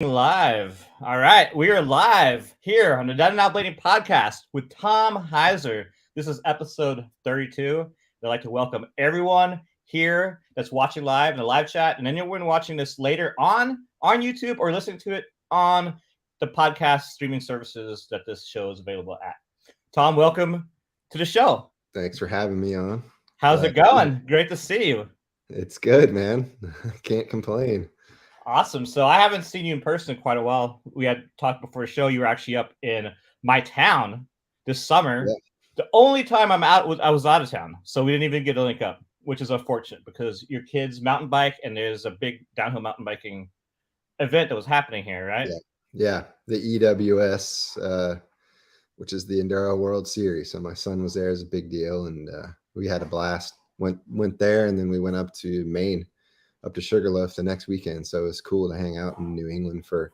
Live. All right, we are live here on the Done and Out Blading podcast with Tom Hyser. This is episode 32. I'd like to welcome everyone here that's watching live in the live chat, and anyone watching this later on YouTube or listening to it on the podcast streaming services that this show is available at. Tom, welcome to the show. Thanks for having me on. How's it going? Great to see you. It's good, man. Can't complain. Awesome. So I haven't seen you in person in quite a while. We had talked before the show. You were actually up in my town this summer. Yeah. The only time I was out of town, so we didn't even get to link up, which is unfortunate because your kids mountain bike and there's a big downhill mountain biking event that was happening here, right? Yeah. The EWS, which is the Enduro World Series. So my son was there as a big deal, and we had a blast. Went there, and then we went up to Maine. Up to Sugarloaf the next weekend. So it was cool to hang out in New England for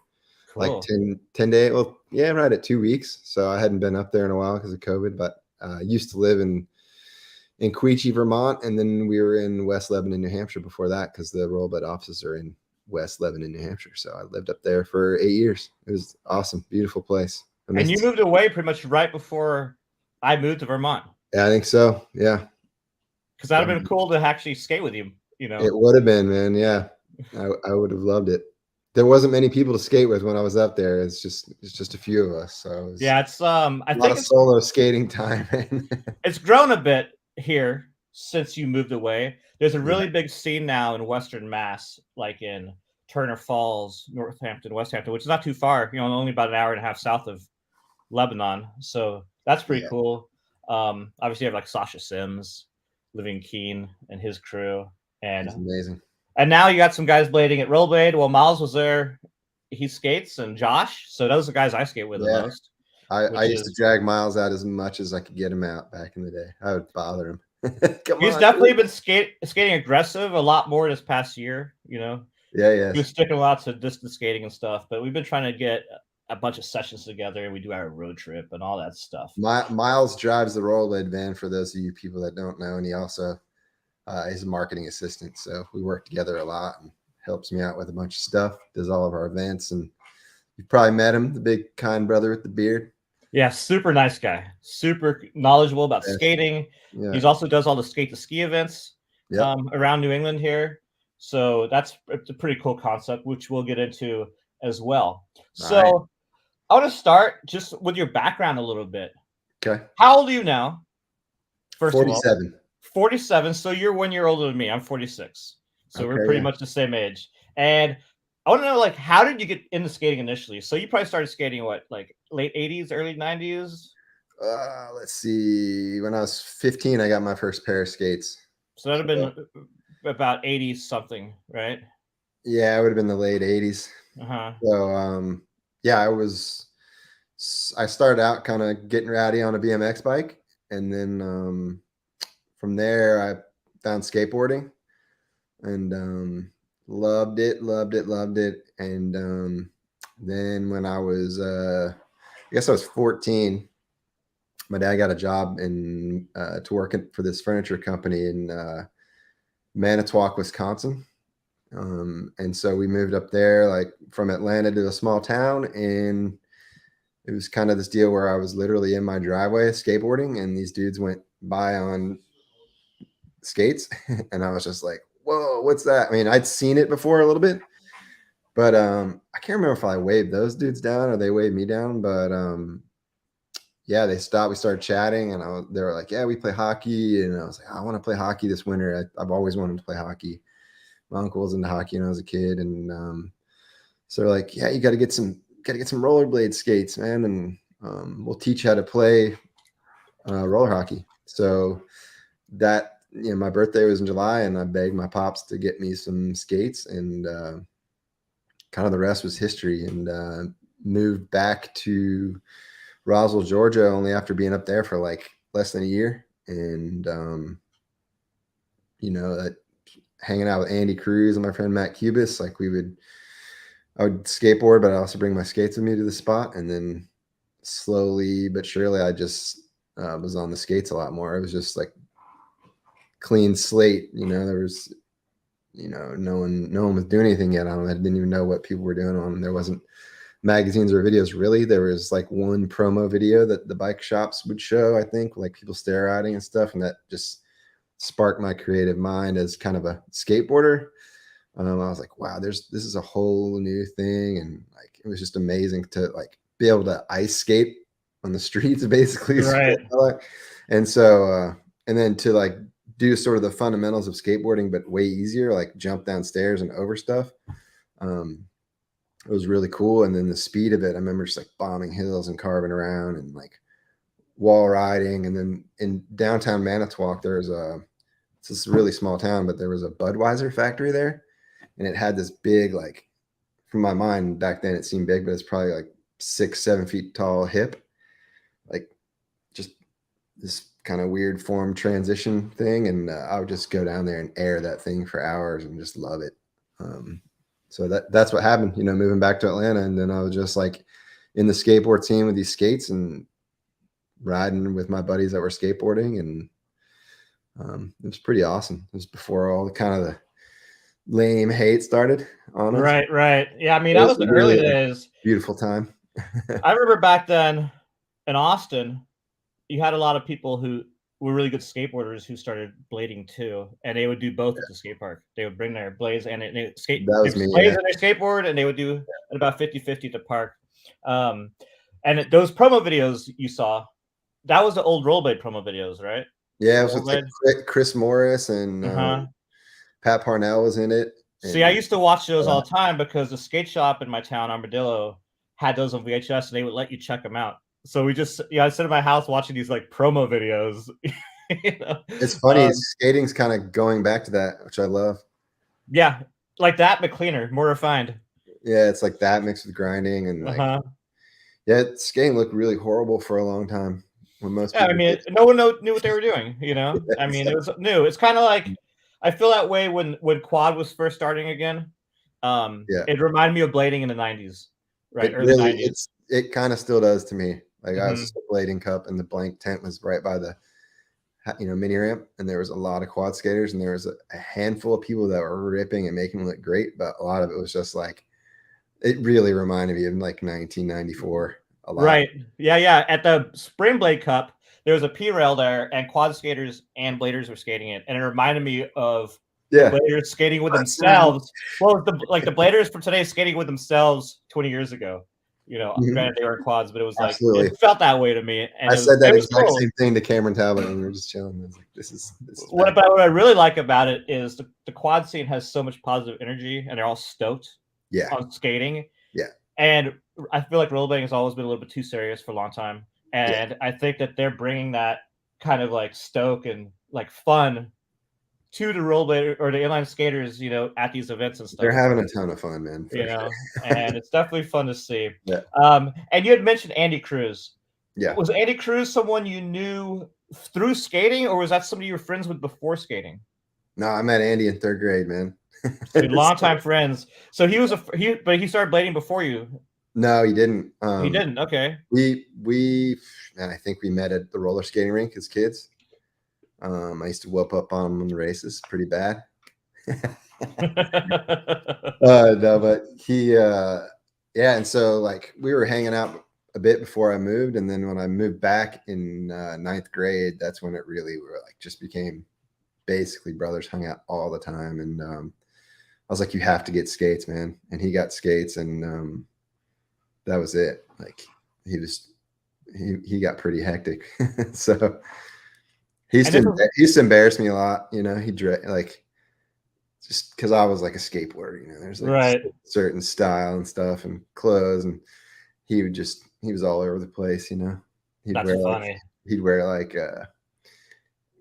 like 10 days. Well, yeah, right at 2 weeks. So I hadn't been up there in a while because of COVID, but I used to live in Queechee, Vermont. And then we were in West Lebanon, New Hampshire before that because the Rollerblade offices are in West Lebanon, New Hampshire. So I lived up there for 8 years. It was awesome. Beautiful place. And you moved away pretty much right before I moved to Vermont. Yeah, I think so. Yeah. Because that would have been cool to actually skate with you. You know, it would have been, man. Yeah, I would have loved it. There wasn't many people to skate with when I was up there. It's just a few of us. So it's I think it's solo skating time. It's grown a bit here since you moved away. There's a really big scene now in Western Mass, like in Turner Falls, Northampton, West Hampton, which is not too far. You know, only about an hour and a half south of Lebanon. So that's pretty cool. Obviously, you have like Sasha Sims, Living Keen, and his crew. And that's amazing. And now you got some guys blading at Rollerblade. Well, Miles was there. He skates, and Josh. So those are the guys I skate with the most. I used to drag Miles out as much as I could get him out back in the day. I would bother him. He's definitely been skating aggressive a lot more this past year. You know. Yeah. He was sticking lots of distance skating and stuff, but we've been trying to get a bunch of sessions together. We do our road trip and all that stuff. Miles drives the Rollerblade van for those of you people that don't know, and he also. He's a marketing assistant, so we work together a lot and helps me out with a bunch of stuff, does all of our events, and you've probably met him, the big kind brother with the beard. Yeah, super nice guy, super knowledgeable about skating. Yeah. He also does all the skate to ski events around New England here. So it's a pretty cool concept, which we'll get into as well. So I want to start just with your background a little bit. Okay. How old are you now? First 47. 47, so you're 1 year older than me. I'm 46, so we're pretty much the same age. And I want to know, like, how did you get into skating initially? So you probably started skating what, like late 80s, early 90s? Let's see. When I was 15, I got my first pair of skates. So that would have been about 80 something, right? Yeah, it would have been the late 80s. So I started out kind of getting rowdy on a BMX bike, and then from there, I found skateboarding and loved it. And then when I was, I guess I was 14, my dad got a job to work for this furniture company in Manitowoc, Wisconsin. And so we moved up there, like from Atlanta to a small town, and it was kind of this deal where I was literally in my driveway skateboarding, and these dudes went by on skates, and I was just like, whoa, what's that? I mean, I'd seen it before a little bit, but I can't remember if I waved those dudes down or they waved me down, but they stopped. We started chatting, and they were like, yeah, we play hockey, and I was like, I want to play hockey this winter. I've always wanted to play hockey. My uncle was into hockey when I was a kid, and so they're like, yeah, you got to get some rollerblade skates, man, and we'll teach you how to play roller hockey. So that, my birthday was in July, and I begged my pops to get me some skates, and kind of the rest was history. And moved back to Roswell, Georgia, only after being up there for like less than a year. And hanging out with Andy Cruz and my friend Matt Cubis, like I would skateboard, but I also bring my skates with me to the spot. And then slowly but surely, I just was on the skates a lot more. It was just like clean slate. There was no one was doing anything yet on them. I didn't even know what people were doing on them. There wasn't magazines or videos really. There was like one promo video that the bike shops would show, I think, like people stair riding and stuff, and that just sparked my creative mind as kind of a skateboarder. I was like, wow, this is a whole new thing, and like it was just amazing to like be able to ice skate on the streets, basically. Right. And so, and then to like do sort of the fundamentals of skateboarding, but way easier, like jump downstairs and over stuff. It was really cool. And then the speed of it, I remember just like bombing hills and carving around and like wall riding. And then in downtown Manitowoc, it's this really small town, but there was a Budweiser factory there. And it had this big, like, from my mind back then, it seemed big, but it's probably like 6-7 feet tall hip, like just this kind of weird form transition thing. And I would just go down there and air that thing for hours and just love it. So that's what happened, moving back to Atlanta. And then I was just like in the skateboard team with these skates and riding with my buddies that were skateboarding. And it was pretty awesome. It was before all the kind of the lame hate started on us. Right. Yeah, I mean, that was the early days. Beautiful time. I remember back then in Austin, you had a lot of people who were really good skateboarders who started blading too, and they would do both at the skate park. They would bring their blades and they skate. That was me, blades and their skateboard, and they would do at about 50-50 at the park. And those promo videos you saw, that was the old Rollerblade promo videos, right? Yeah, it was with like Chris Morris and Pat Parnell was in it. See, I used to watch those all the time because the skate shop in my town, Armadillo, had those on VHS, and they would let you check them out. So I sit in my house watching these like promo videos. It's funny. Skating's kind of going back to that, which I love. Yeah, like that, but cleaner, more refined. Yeah, it's like that mixed with grinding and like. Yeah, skating looked really horrible for a long time. When most people no one knew what they were doing. I mean, it was new. It's kind of like I feel that way when quad was first starting again. It reminded me of blading in the 90s, right? It really, it kind of still does to me. Like I was just a blading cup, and the blank tent was right by the, mini ramp, and there was a lot of quad skaters, and there was a handful of people that were ripping and making them look great, but a lot of it was just like, it really reminded me of like 1994. A lot. Right. Yeah. At the Spring Blade Cup, there was a P rail there, and quad skaters and bladers were skating it, and it reminded me of bladers skating with themselves. Well, the bladers from today skating with themselves 20 years ago. Granted they were quads, but it was like it felt that way to me. And I said that exact same thing to Cameron Talbot when we were just chilling. I was like, this is what I really like about it is the quad scene has so much positive energy, and they're all stoked on skating. Yeah. And I feel like rollerblading has always been a little bit too serious for a long time. And I think that they're bringing that kind of like stoke and like fun to the rollerblade or the inline skaters, at these events and stuff. They're having a ton of fun, man. And it's definitely fun to see. Yeah. And you had mentioned Andy Cruz. Yeah. Was Andy Cruz someone you knew through skating, or was that somebody you were friends with before skating? No, I met Andy in 3rd grade, man. Longtime friends. So he started blading before you. No, he didn't. He didn't. Okay. And I think we met at the roller skating rink as kids. I used to whoop up on him in the races pretty bad. No, but he, and so like we were hanging out a bit before I moved, and then when I moved back in 9th grade, that's when it really just became basically brothers, hung out all the time, and I was like, you have to get skates, man. And he got skates, and that was it. Like he got pretty hectic. So he used to embarrass me a lot. He like just because I was like a skateboarder. There's like certain style and stuff and clothes, and he was all over the place. He'd wear like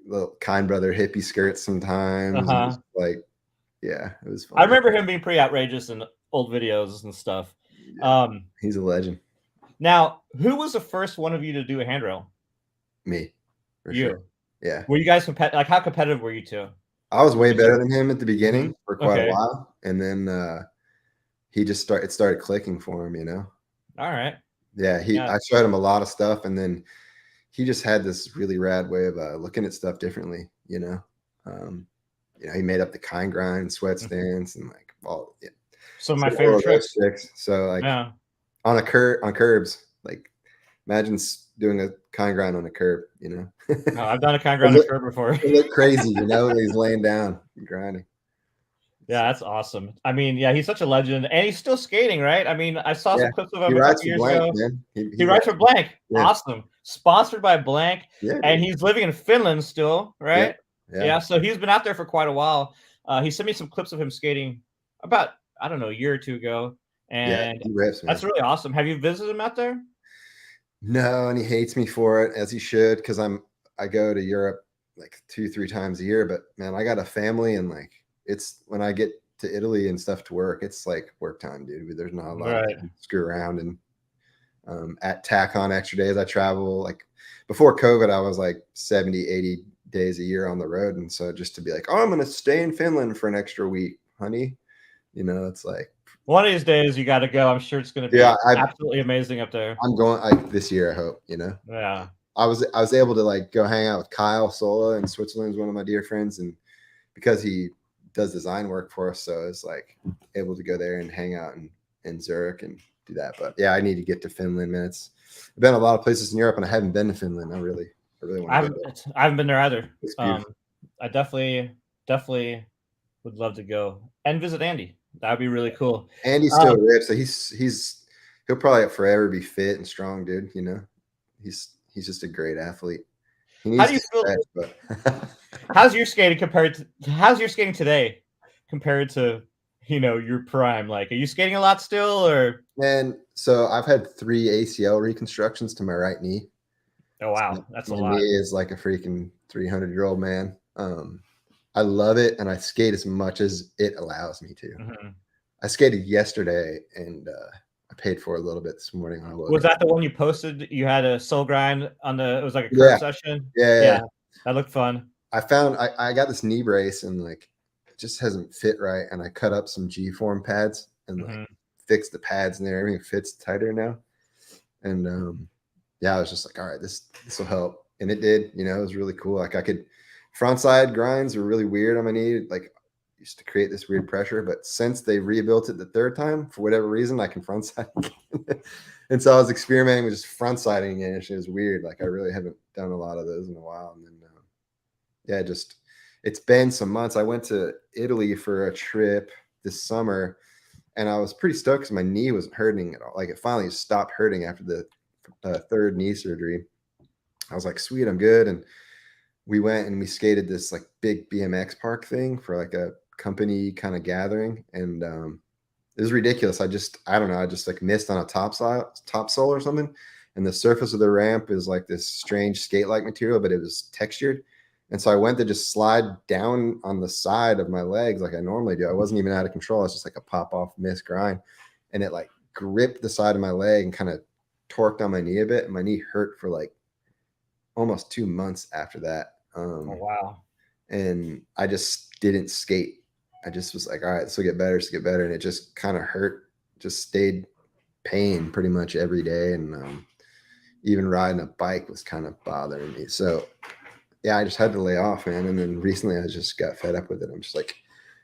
little kind brother hippie skirts sometimes. Yeah, it was fun. I remember him being pretty outrageous in old videos and stuff. Yeah, he's a legend. Now, who was the first one of you to do a handrail? Me. You. Sure. Yeah. Were you guys like how competitive were you two? I was way better than him at the beginning for quite a while, and then he just started clicking for him. All right. Yeah, I showed him a lot of stuff, and then he just had this really rad way of looking at stuff differently. he made up the kind grind sweat stance and like all. Yeah. Some of my So all favorite of those tricks. tricks. So like Yeah. on curbs, like imagine doing a kind grind on a curb. No, I've done a kind It grind on a curb before. look crazy, he's laying down and grinding. Yeah, that's awesome. I mean, yeah, he's such a legend, and he's still skating, right? I mean, I saw Yeah, some clips of he him a rides couple for years Blank, ago. man. He He rides for Blank. yeah. Awesome. Sponsored by Blank, Yeah, and dude. he's living in Finland still, Yeah, right? yeah. Yeah, so he's been out there for quite a while. He sent me some clips of him skating about, I don't know, a year or two ago, Yeah, and he rips, that's man. really awesome. Have you visited him out there? No, and he hates me for it, as he should, because I go to Europe like 2-3 times a year. But man, I got a family, and like it's when I get to Italy and stuff to work, it's like work time, dude. There's not a lot of Right. time to screw around and at tack on extra days. I travel like before COVID, I was like 70, 80 days a year on the road. And so just to be like, oh, I'm gonna stay in Finland for an extra week, honey. It's like One of these days you got to go. I'm sure it's going to yeah, be absolutely amazing up there. I'm going like this year, I hope, Yeah. I was able to like go hang out with Kyle Sola in Switzerland, is one of my dear friends, and because he does design work for us, so it's like able to go there and hang out in Zurich and do that. But yeah, I need to get to Finland, man. It's been a lot of places in Europe, and I haven't been to Finland. I really want to go. I haven't been there either. It's beautiful. I definitely would love to go and visit Andy. That'd be really cool. And he's still ripped, so he'll probably forever be fit and strong, dude. He's just a great athlete. He needs How do you to feel? stretch, but How's your skating how's your skating today compared to your prime? Like, are you skating a lot still, or? and so I've had 3 ACL reconstructions to my right knee. Oh wow, So that's a my lot. knee is like a freaking 300-year-old man. I love it, and I skate as much as it allows me to. Mm-hmm. I skated yesterday, and I paid for a little bit this morning. Was that the one you posted? You had a soul grind on it was like a curve Yeah. session. Yeah. That looked fun. I got this knee brace, and like it just hasn't fit right, and I cut up some G-form pads and like fixed the pads in there. Everything fits tighter now, and yeah, I was just like, all right, this will help, and it did. It was really cool. Like I could front side grinds were really weird on my knee, like used to create this weird pressure, but since they rebuilt it the third time, for whatever reason, I can front side again. And so I was experimenting with just front siding again, and it was weird. Like I really haven't done a lot of those in a while. And then yeah, it's been some months. I went to Italy for a trip this summer, and I was pretty stoked because my knee wasn't hurting at all. Like it finally stopped hurting after the third knee surgery. I was like, sweet, I'm good. And we went and we skated this like big BMX park thing for like a company kind of gathering, and it was ridiculous. I don't know, I just like missed on a top sole or something, and the surface of the ramp is like this strange skate like material, but it was textured. And so I went to just slide down on the side of my legs like I normally do. I wasn't even out of control. It's just like a pop off miss grind, and it like gripped the side of my leg and kind of torqued on my knee a bit, and my knee hurt for like almost 2 months after that. Oh wow. And I just didn't skate. I just was like, all right, this will get better, and it just kind of hurt. Just stayed pain pretty much every day, and even riding a bike was kind of bothering me. So yeah, I just had to lay off, man. And then recently I just got fed up with it. I'm just like,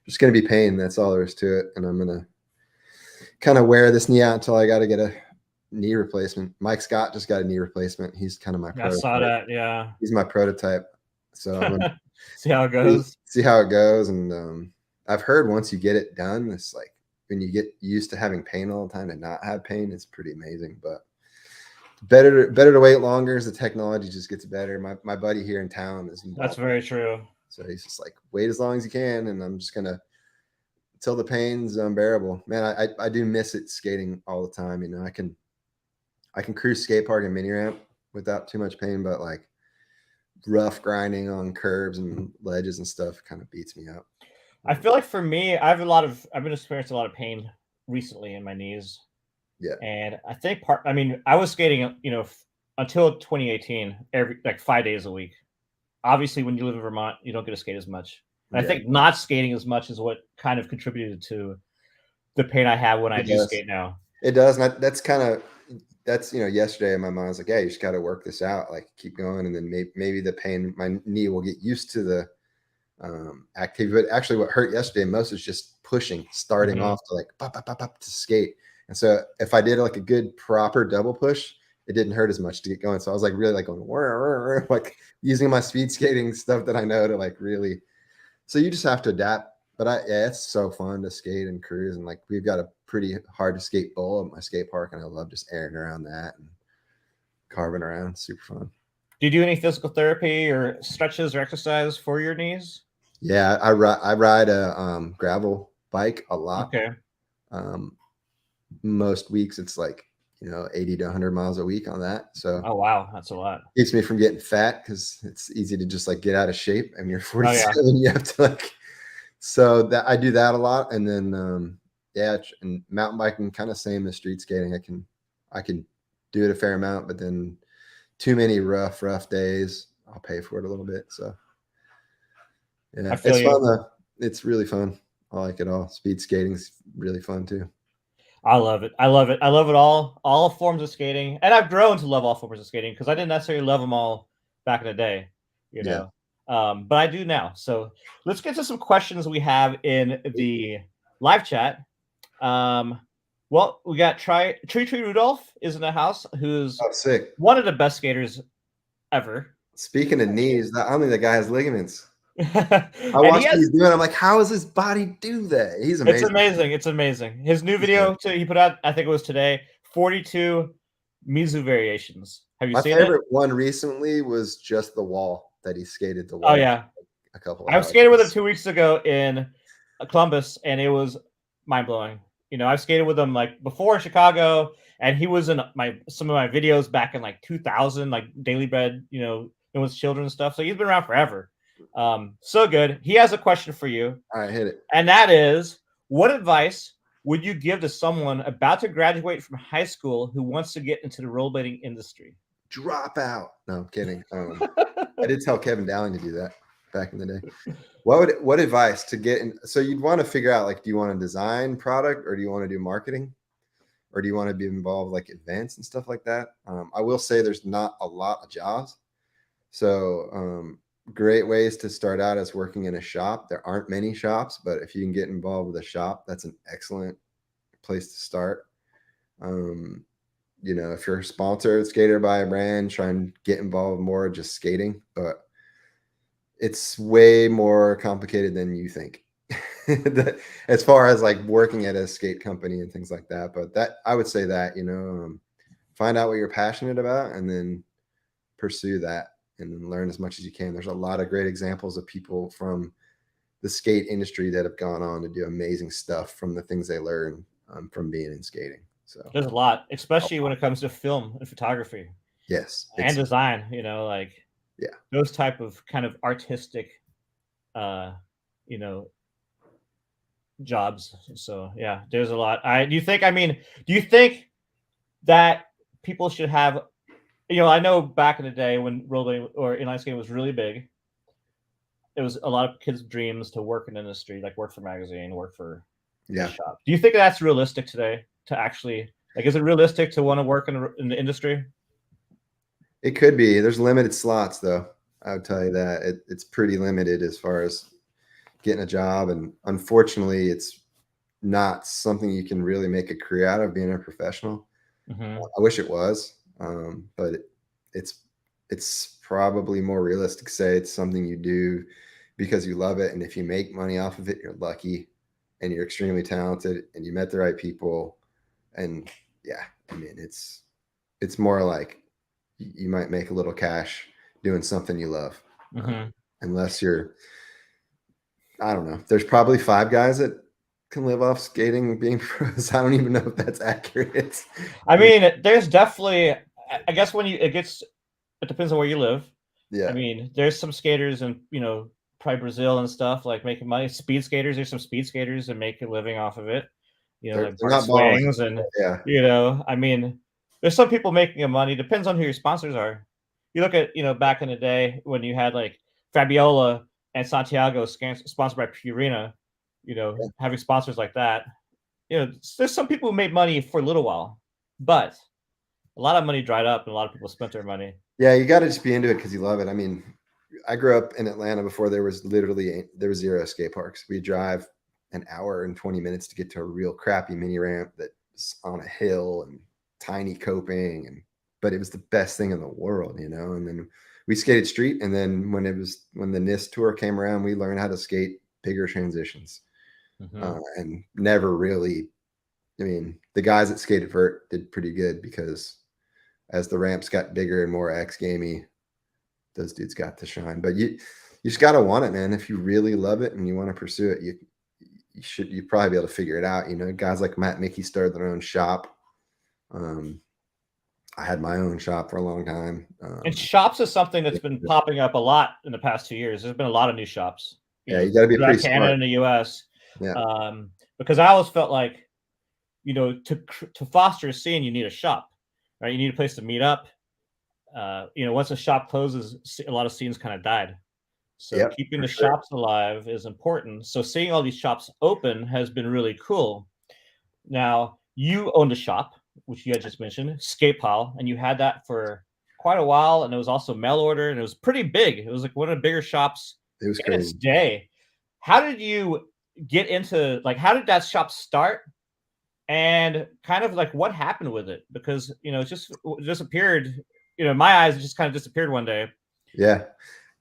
just gonna be pain. That's all there is to it. And I'm gonna kind of wear this knee out until I got to get a knee replacement. Mike Scott just got a knee replacement. He's kind of my prototype. I saw that. Yeah. He's my prototype. So I'm gonna see how it goes. See how it goes. And I've heard once you get it done, it's like when you get used to having pain all the time, to not have pain, it's pretty amazing. But better to wait longer as the technology just gets better. My buddy here in town is involved. That's very true. So he's just like, wait as long as you can, and I'm just gonna until the pain's unbearable. Man, I do miss it skating all the time. I can cruise skate park and mini ramp without too much pain, but like rough grinding on curbs and ledges and stuff kind of beats me up. I feel like for me, I've been experiencing a lot of pain recently in my knees. Yeah. And I think I was skating, until 2018, like 5 days a week. Obviously, when you live in Vermont, you don't get to skate as much. And I think not skating as much is what kind of contributed to the pain I have when I do skate now. It does. And that's yesterday in my mind, I was like, yeah, you just got to work this out, like keep going. And then maybe the pain, my knee will get used to activity. But actually, what hurt yesterday most is just pushing, starting off to like pop, pop, pop, pop to skate. And so if I did like a good proper double push, it didn't hurt as much to get going. So I was like really like going like using my speed skating stuff that I know to like really. So you just have to adapt. But yeah, it's so fun to skate and cruise, and like we've got a pretty hard to skate bowl at my skate park, and I love just airing around that and carving around. Super fun. Do you do any physical therapy or stretches or exercise for your knees? Yeah, I ride a gravel bike a lot. Okay. Most weeks it's like 80 to 100 miles a week on that. So Oh wow, that's a lot. Keeps me from getting fat because it's easy to just like get out of shape. I mean, you're 47, Oh, yeah. you have to like. So that I do that a lot, and then and mountain biking kind of same as street skating. I can do it a fair amount, but then too many rough days, I'll pay for it a little bit. So yeah, I feel it's you. fun though. It's really fun. I like it all. Speed skating's really fun too. I love it. I love it. I love it all forms of skating. And I've grown to love all forms of skating because I didn't necessarily love them all back in the day, you Yeah. know. But I do now. So let's get to some questions we have in the live chat. Well, we got Tree Rudolph is in the house, who's Oh, sick. one of the best skaters ever. Speaking of knees, I don't think that guy has ligaments. I And watched what he's doing. I'm like, how does his body do that? He's amazing. It's amazing. It's amazing. His new video he put out, I think it was today, 42 Mizu variations. Have you My seen it? favorite one recently was just the wall that he skated the wall. Oh yeah, a couple. I skated with him 2 weeks ago in Columbus, and it was mind blowing. I've skated with him like before in Chicago, and he was in some of my videos back in like 2000, like Daily Bread, with children and stuff. So he's been around forever. So good. He has a question for you. All right, hit it. And that is, what advice would you give to someone about to graduate from high school who wants to get into the rollerblading industry? Drop out. No, I'm kidding. I did tell Kevin Dowling to do that back in the day. What advice to get in? So you'd want to figure out, like, do you want to design product, or do you want to do marketing, or do you want to be involved like events and stuff like that? I will say there's not a lot of jobs. So great ways to start out is working in a shop. There aren't many shops, but if you can get involved with a shop, that's an excellent place to start. If you're a sponsored skater by a brand, try and get involved more just skating, but it's way more complicated than you think as far as like working at a skate company and things like that. But that, I would say that, find out what you're passionate about and then pursue that and then learn as much as you can. There's a lot of great examples of people from the skate industry that have gone on to do amazing stuff from the things they learn from being in skating. So there's a lot, especially when it comes to film and photography. Yes. And design, those type of kind of artistic, jobs. So yeah, there's a lot. Do you think that people should have, I know back in the day when rollerblading or inline skating was really big, it was a lot of kids' dreams to work in the industry, like work for magazine, work for a shop. Do you think that's realistic today to actually, like, is it realistic to want to work in the industry? It could be. There's limited slots though. I would tell you that it's pretty limited as far as getting a job. And unfortunately, it's not something you can really make a career out of being a professional. Mm-hmm. I wish it was, but it's probably more realistic to say it's something you do because you love it. And if you make money off of it, you're lucky and you're extremely talented and you met the right people. And yeah, I mean, it's more like you might make a little cash doing something you love. Mm-hmm. Unless you're, I don't know. There's probably 5 guys that can live off skating being pros. I don't even know if that's accurate. I mean, there's definitely, I guess it depends on where you live. Yeah. I mean, there's some skaters in, probably Brazil and stuff, like making money. Speed skaters, there's some speed skaters that make a living off of it. Like Bart Swings and, I mean, there's some people making money. Depends on who your sponsors are. You look at, back in the day when you had like Fabiola and Santiago sponsored by Purina, having sponsors like that. There's some people who made money for a little while, but a lot of money dried up and a lot of people spent their money. Yeah, you got to just be into it because you love it. I mean, I grew up in Atlanta before there was zero skate parks. We drive an hour and 20 minutes to get to a real crappy mini ramp that's on a hill and tiny coping, but it was the best thing in the world, And then we skated street, and then when the NIST tour came around, we learned how to skate bigger transitions, and never really. I mean, the guys that skated vert did pretty good because as the ramps got bigger and more X gamey, those dudes got to shine. But you just got to want it, man. If you really love it and you want to pursue it, you probably be able to figure it out. Guys like Matt Mickey started their own shop. I had my own shop for a long time. And shops is something that's been popping up a lot in the past 2 years. There's been a lot of new shops. You got to be pretty Canada smart. and the US. Yeah. Because I always felt like, to foster a scene, you need a shop, right? You need a place to meet up. Once a shop closes, a lot of scenes kind of died. So keeping the shops alive is important. So seeing all these shops open has been really cool. Now, you owned a shop, which you had just mentioned, Skate Pile, and you had that for quite a while, and it was also mail order, and it was pretty big. It was like one of the bigger shops in its day. How did you get into, how did that shop start? And kind of what happened with it? Because, it just disappeared. In my eyes, it just kind of disappeared one day. Yeah.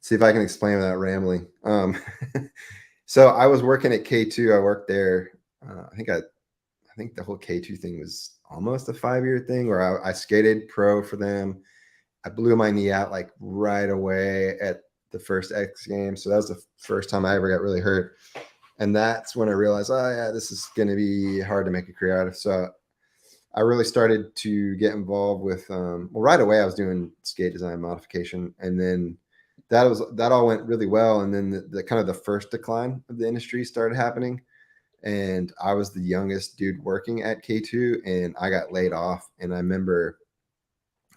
See if I can explain without rambling. So I was working at K2. I worked there. I think the whole K2 thing was almost a 5-year thing where I skated pro for them. I blew my knee out right away at the first X Games. So that was the first time I ever got really hurt. And that's when I realized, oh yeah, this is going to be hard to make a career out of. So I really started to get involved with, right away I was doing skate design modification, and then that all went really well. And then the kind of the first decline of the industry started happening, and I was the youngest dude working at K2, and I got laid off. And I remember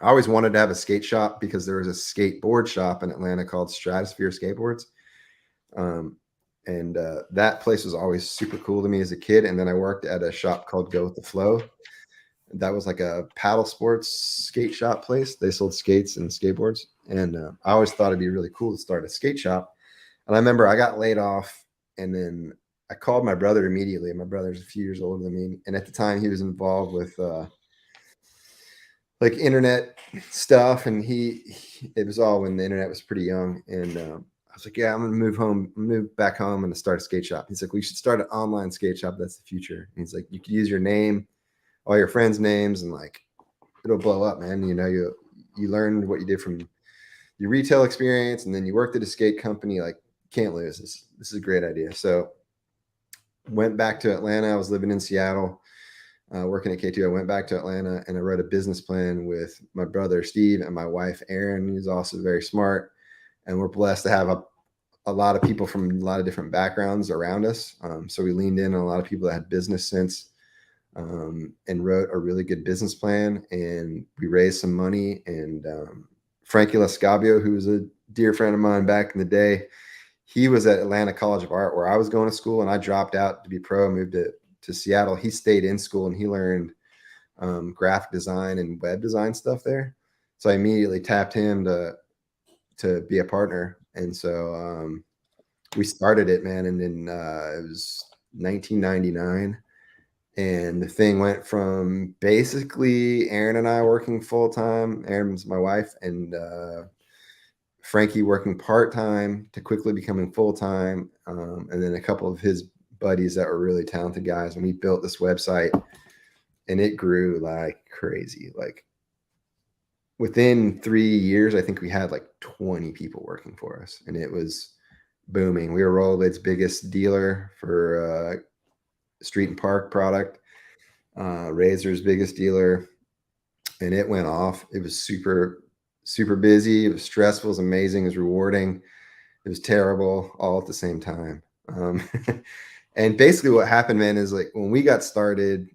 I always wanted to have a skate shop because there was a skateboard shop in Atlanta called Stratosphere Skateboards. And that place was always super cool to me as a kid. And then I worked at a shop called Go With The Flow. That was like a paddle sports skate shop place. They sold skates and skateboards. And I always thought it'd be really cool to start a skate shop. And I remember I got laid off, and then I called my brother immediately. My brother's a few years older than me. And at the time he was involved with internet stuff. And it was all when the internet was pretty young. And I was like, yeah, I'm going to move back home and start a skate shop. He's like, we should start an online skate shop. That's the future. And he's like, you could use your name, all your friends' names, and it'll blow up, man. You learned what you did from your retail experience, and then you worked at a skate company. Can't lose. This is a great idea. So went back to Atlanta. I was living in Seattle, working at K2. I went back to Atlanta, and I wrote a business plan with my brother, Steve, and my wife, Erin, who's also very smart. And we're blessed to have a lot of people from a lot of different backgrounds around us. So we leaned in on a lot of people that had business sense, and wrote a really good business plan. And we raised some money. And Frankie Lascabio, who was a dear friend of mine back in the day, he was at Atlanta College of Art where I was going to school, and I dropped out to be pro, moved to Seattle. He stayed in school, and he learned graphic design and web design stuff there. So I immediately tapped him to be a partner. And so we started it, man. And then it was 1999. And the thing went from basically Aaron and I working full time, Aaron's my wife, and Frankie working part time, to quickly becoming full time. And then a couple of his buddies that were really talented guys. And we built this website, and it grew like crazy. Within 3 years, I think we had 20 people working for us, and it was booming. We were Rollerblade's biggest dealer for street and park product, Razor's biggest dealer, and it went off. It was super, super busy. It was stressful. It was amazing. It was rewarding. It was terrible, all at the same time. And basically what happened, man, is when we got started,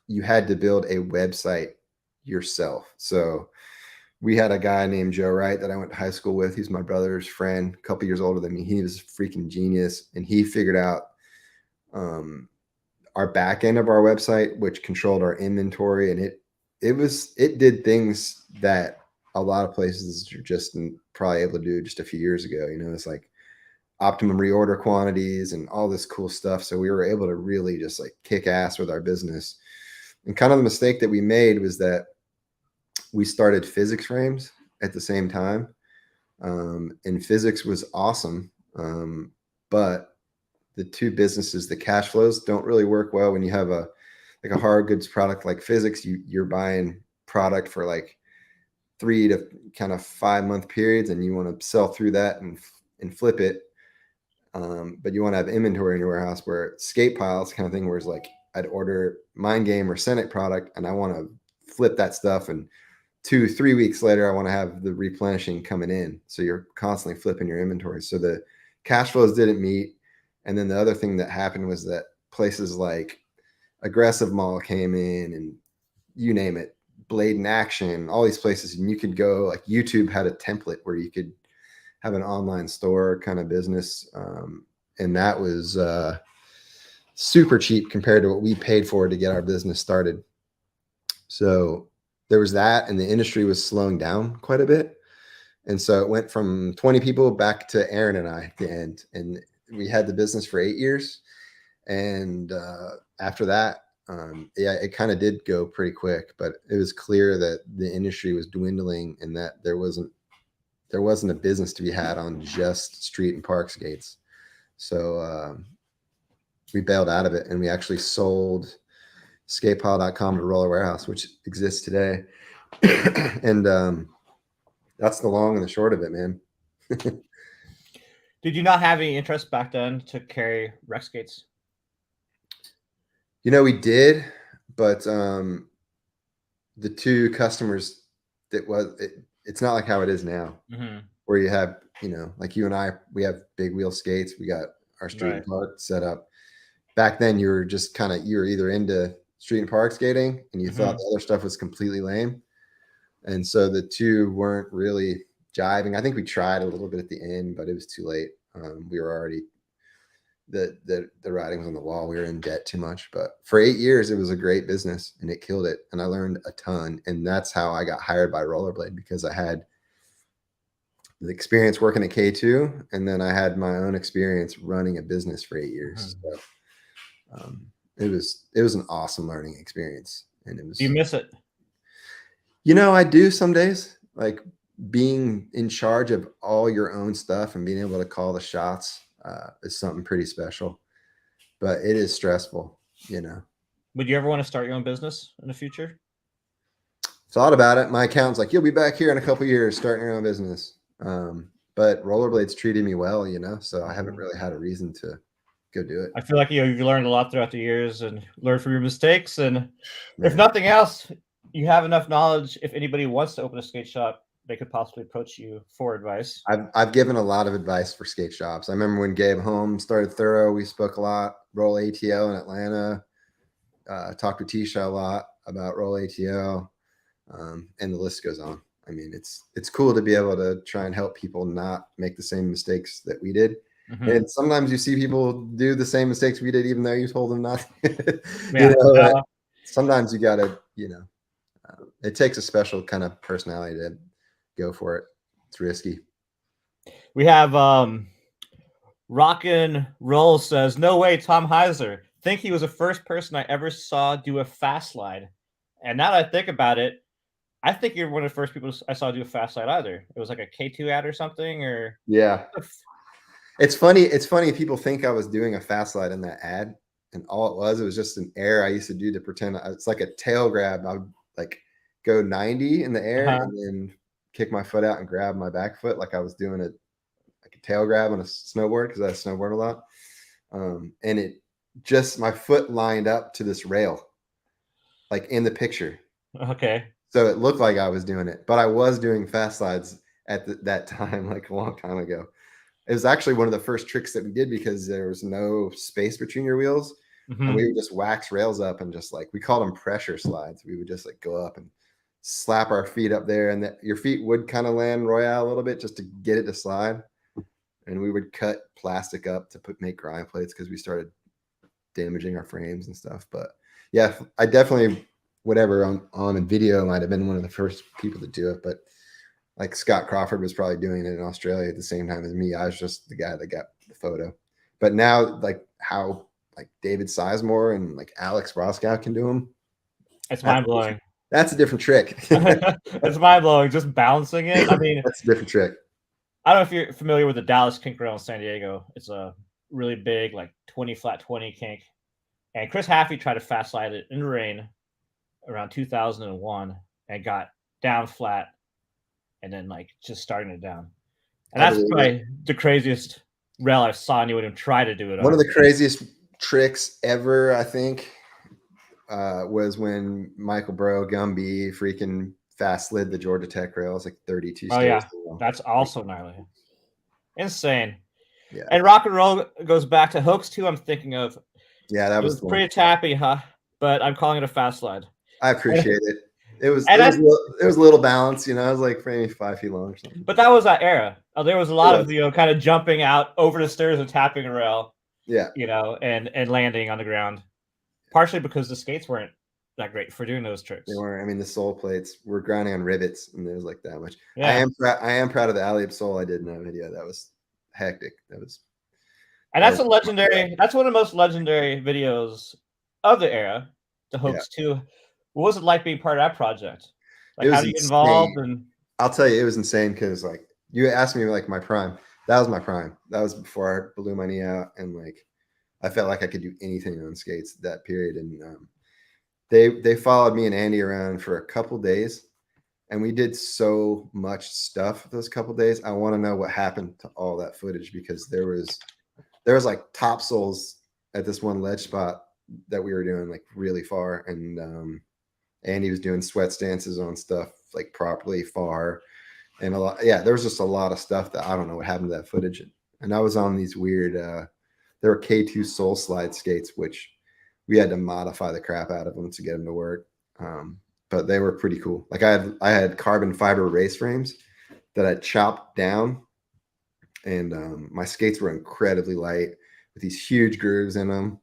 you had to build a website yourself. So we had a guy named Joe Wright that I went to high school with. He's my brother's friend, a couple years older than me. He was a freaking genius, and he figured out our back end of our website, which controlled our inventory, and it did things that a lot of places are just probably able to do just a few years ago. You know, it's like optimum reorder quantities and all this cool stuff. So we were able to really just like kick ass with our business. And kind of the mistake that we made was that we started physics frames at the same time. And physics was awesome. But the two businesses, the cash flows don't really work well when you have a hard goods product like physics. You're buying product for like 3 to kind of 5 month periods, and you want to sell through that and flip it. But you want to have inventory in your warehouse. Where skate piles kind of thing, where it's like I'd order Mind Game or Senate product, and I want to flip that stuff, and 2-3 weeks later I want to have the replenishing coming in. So you're constantly flipping your inventory. So the cash flows didn't meet. And then the other thing that happened was that places like Aggressive Mall came in, and you name it, Blade in Action, all these places, and you could go, like YouTube had a template where you could have an online store kind of business. And that was super cheap compared to what we paid for to get our business started. So there was that, and the industry was slowing down quite a bit. And so it went from 20 people back to Aaron and I at the end. And we had the business for 8 years. And after that, yeah, it kind of did go pretty quick, but it was clear that the industry was dwindling and that there wasn't a business to be had on just street and park skates. So we bailed out of it, and we actually sold skatepile.com to Roller Warehouse, which exists today. And that's the long and the short of it, man. Did you not have any interest back then to carry rec skates? You know, we did, but the two customers it's not like how it is now, where you have, you know, like you and I, we have big wheel skates. We got our street and park set up. Back then, you were either into street and park skating and you thought the other stuff was completely lame. And so the two weren't really jiving. I think we tried a little bit at the end, but it was too late. We were already, the writing was on the wall. We were in debt too much. But for 8 years, it was a great business and it killed it. And I learned a ton. And that's how I got hired by Rollerblade, because I had the experience working at K2, and then I had my own experience running a business for 8 years. So it was an awesome learning experience. And it was. Do you miss it? You know, I do some days, like being in charge of all your own stuff and being able to call the shots is something pretty special, but it is stressful, you know. Would you ever want to start your own business in the future? Thought about it. My accountant's like, you'll be back here in a couple of years starting your own business. But Rollerblade's treated me well, you know, so I haven't really had a reason to go do it. I feel like, you know, you've learned a lot throughout the years and learned from your mistakes. And if nothing else, you have enough knowledge. If anybody wants to open a skate shop, they could possibly approach you for advice. I've given a lot of advice for skate shops. I remember when Gabe Holmes started Thorough, we spoke a lot. Roll ATL in Atlanta. Talked to Tisha a lot about Roll ATL, and the list goes on. I mean, it's cool to be able to try and help people not make the same mistakes that we did. And sometimes you see people do the same mistakes we did, even though you told them not. Sometimes you gotta, you know, it takes a special kind of personality to go for it. It's risky. We have Rockin' Roll says, no way, Tom Hyser. Think he was the first person I ever saw do a fast slide. And now that I think about it, I think you're one of the first people I saw do a fast slide either. It was like a K2 ad or something, or yeah. It's funny people think I was doing a fast slide in that ad, and all it was just an air I used to do to pretend it's like a tail grab. I would like go 90 in the air and then kick my foot out and grab my back foot like I was doing a tail grab on a snowboard, because I snowboard a lot. And it just, my foot lined up to this rail, like in the picture. Okay. So it looked like I was doing it, but I was doing fast slides at that time, like a long time ago. It was actually one of the first tricks that we did, because there was no space between your wheels. And we would just wax rails up and just like, we called them pressure slides. We would just like go up and slap our feet up there, and your feet would kind of land royale a little bit just to get it to slide. And we would cut plastic up to make grind plates, because we started damaging our frames and stuff. But yeah, I definitely, whatever on video, might have been one of the first people to do it. But Like Scott Crawford was probably doing it in Australia at the same time as me. I was just the guy that got the photo. But now, like how like David Sizemore and like Alex Roscoe can do them. It's mind blowing. That's a different trick. It's mind blowing. Just balancing it. I mean, that's a different trick. I don't know if you're familiar with the Dallas kink rail in San Diego. It's a really big, like 20 flat 20 kink. And Chris Haffey tried to fast slide it in the rain around 2001 and got down flat and then like just starting it down. And that's probably the craziest rail I saw anyone even try to do it. One of the craziest tricks ever, I think, was when Michael Bro Gumby freaking fast slid the Georgia Tech rail. It's like 32 Oh, stairs. Yeah. That's also gnarly. Insane. Yeah. And rock and roll goes back to Hoax 2, I'm thinking of. Yeah, that was pretty tappy, huh? But I'm calling it a fast slide. I appreciate it. It was a little balance, you know. It was like maybe 5 feet long or something. But that was that era. There was a lot of kind of jumping out over the stairs and tapping a rail. Yeah, and landing on the ground. Partially because the skates weren't that great for doing those tricks. They weren't. I mean, the sole plates were grinding on rivets, and there was like that much. Yeah. I am proud of the alley-oop sole I did in that video. That was hectic. And that's legendary. That's one of the most legendary videos of the era. The Hoax 2. What was it like being part of that project? Like, how do you get involved? And I'll tell you, it was insane because like you asked me like my prime. That was my prime. That was before I blew my knee out, and like I felt like I could do anything on skates that period. And they followed me and Andy around for a couple days, and we did so much stuff those couple days. I want to know what happened to all that footage because there was like top soles at this one ledge spot that we were doing like really far, and Andy was doing sweat stances on stuff like properly far, and a lot. Yeah, there was just a lot of stuff that I don't know what happened to that footage. And I was on these weird. There were K2 Soul Slide skates, which we had to modify the crap out of them to get them to work. But they were pretty cool. Like I had carbon fiber race frames that I chopped down, and my skates were incredibly light with these huge grooves in them.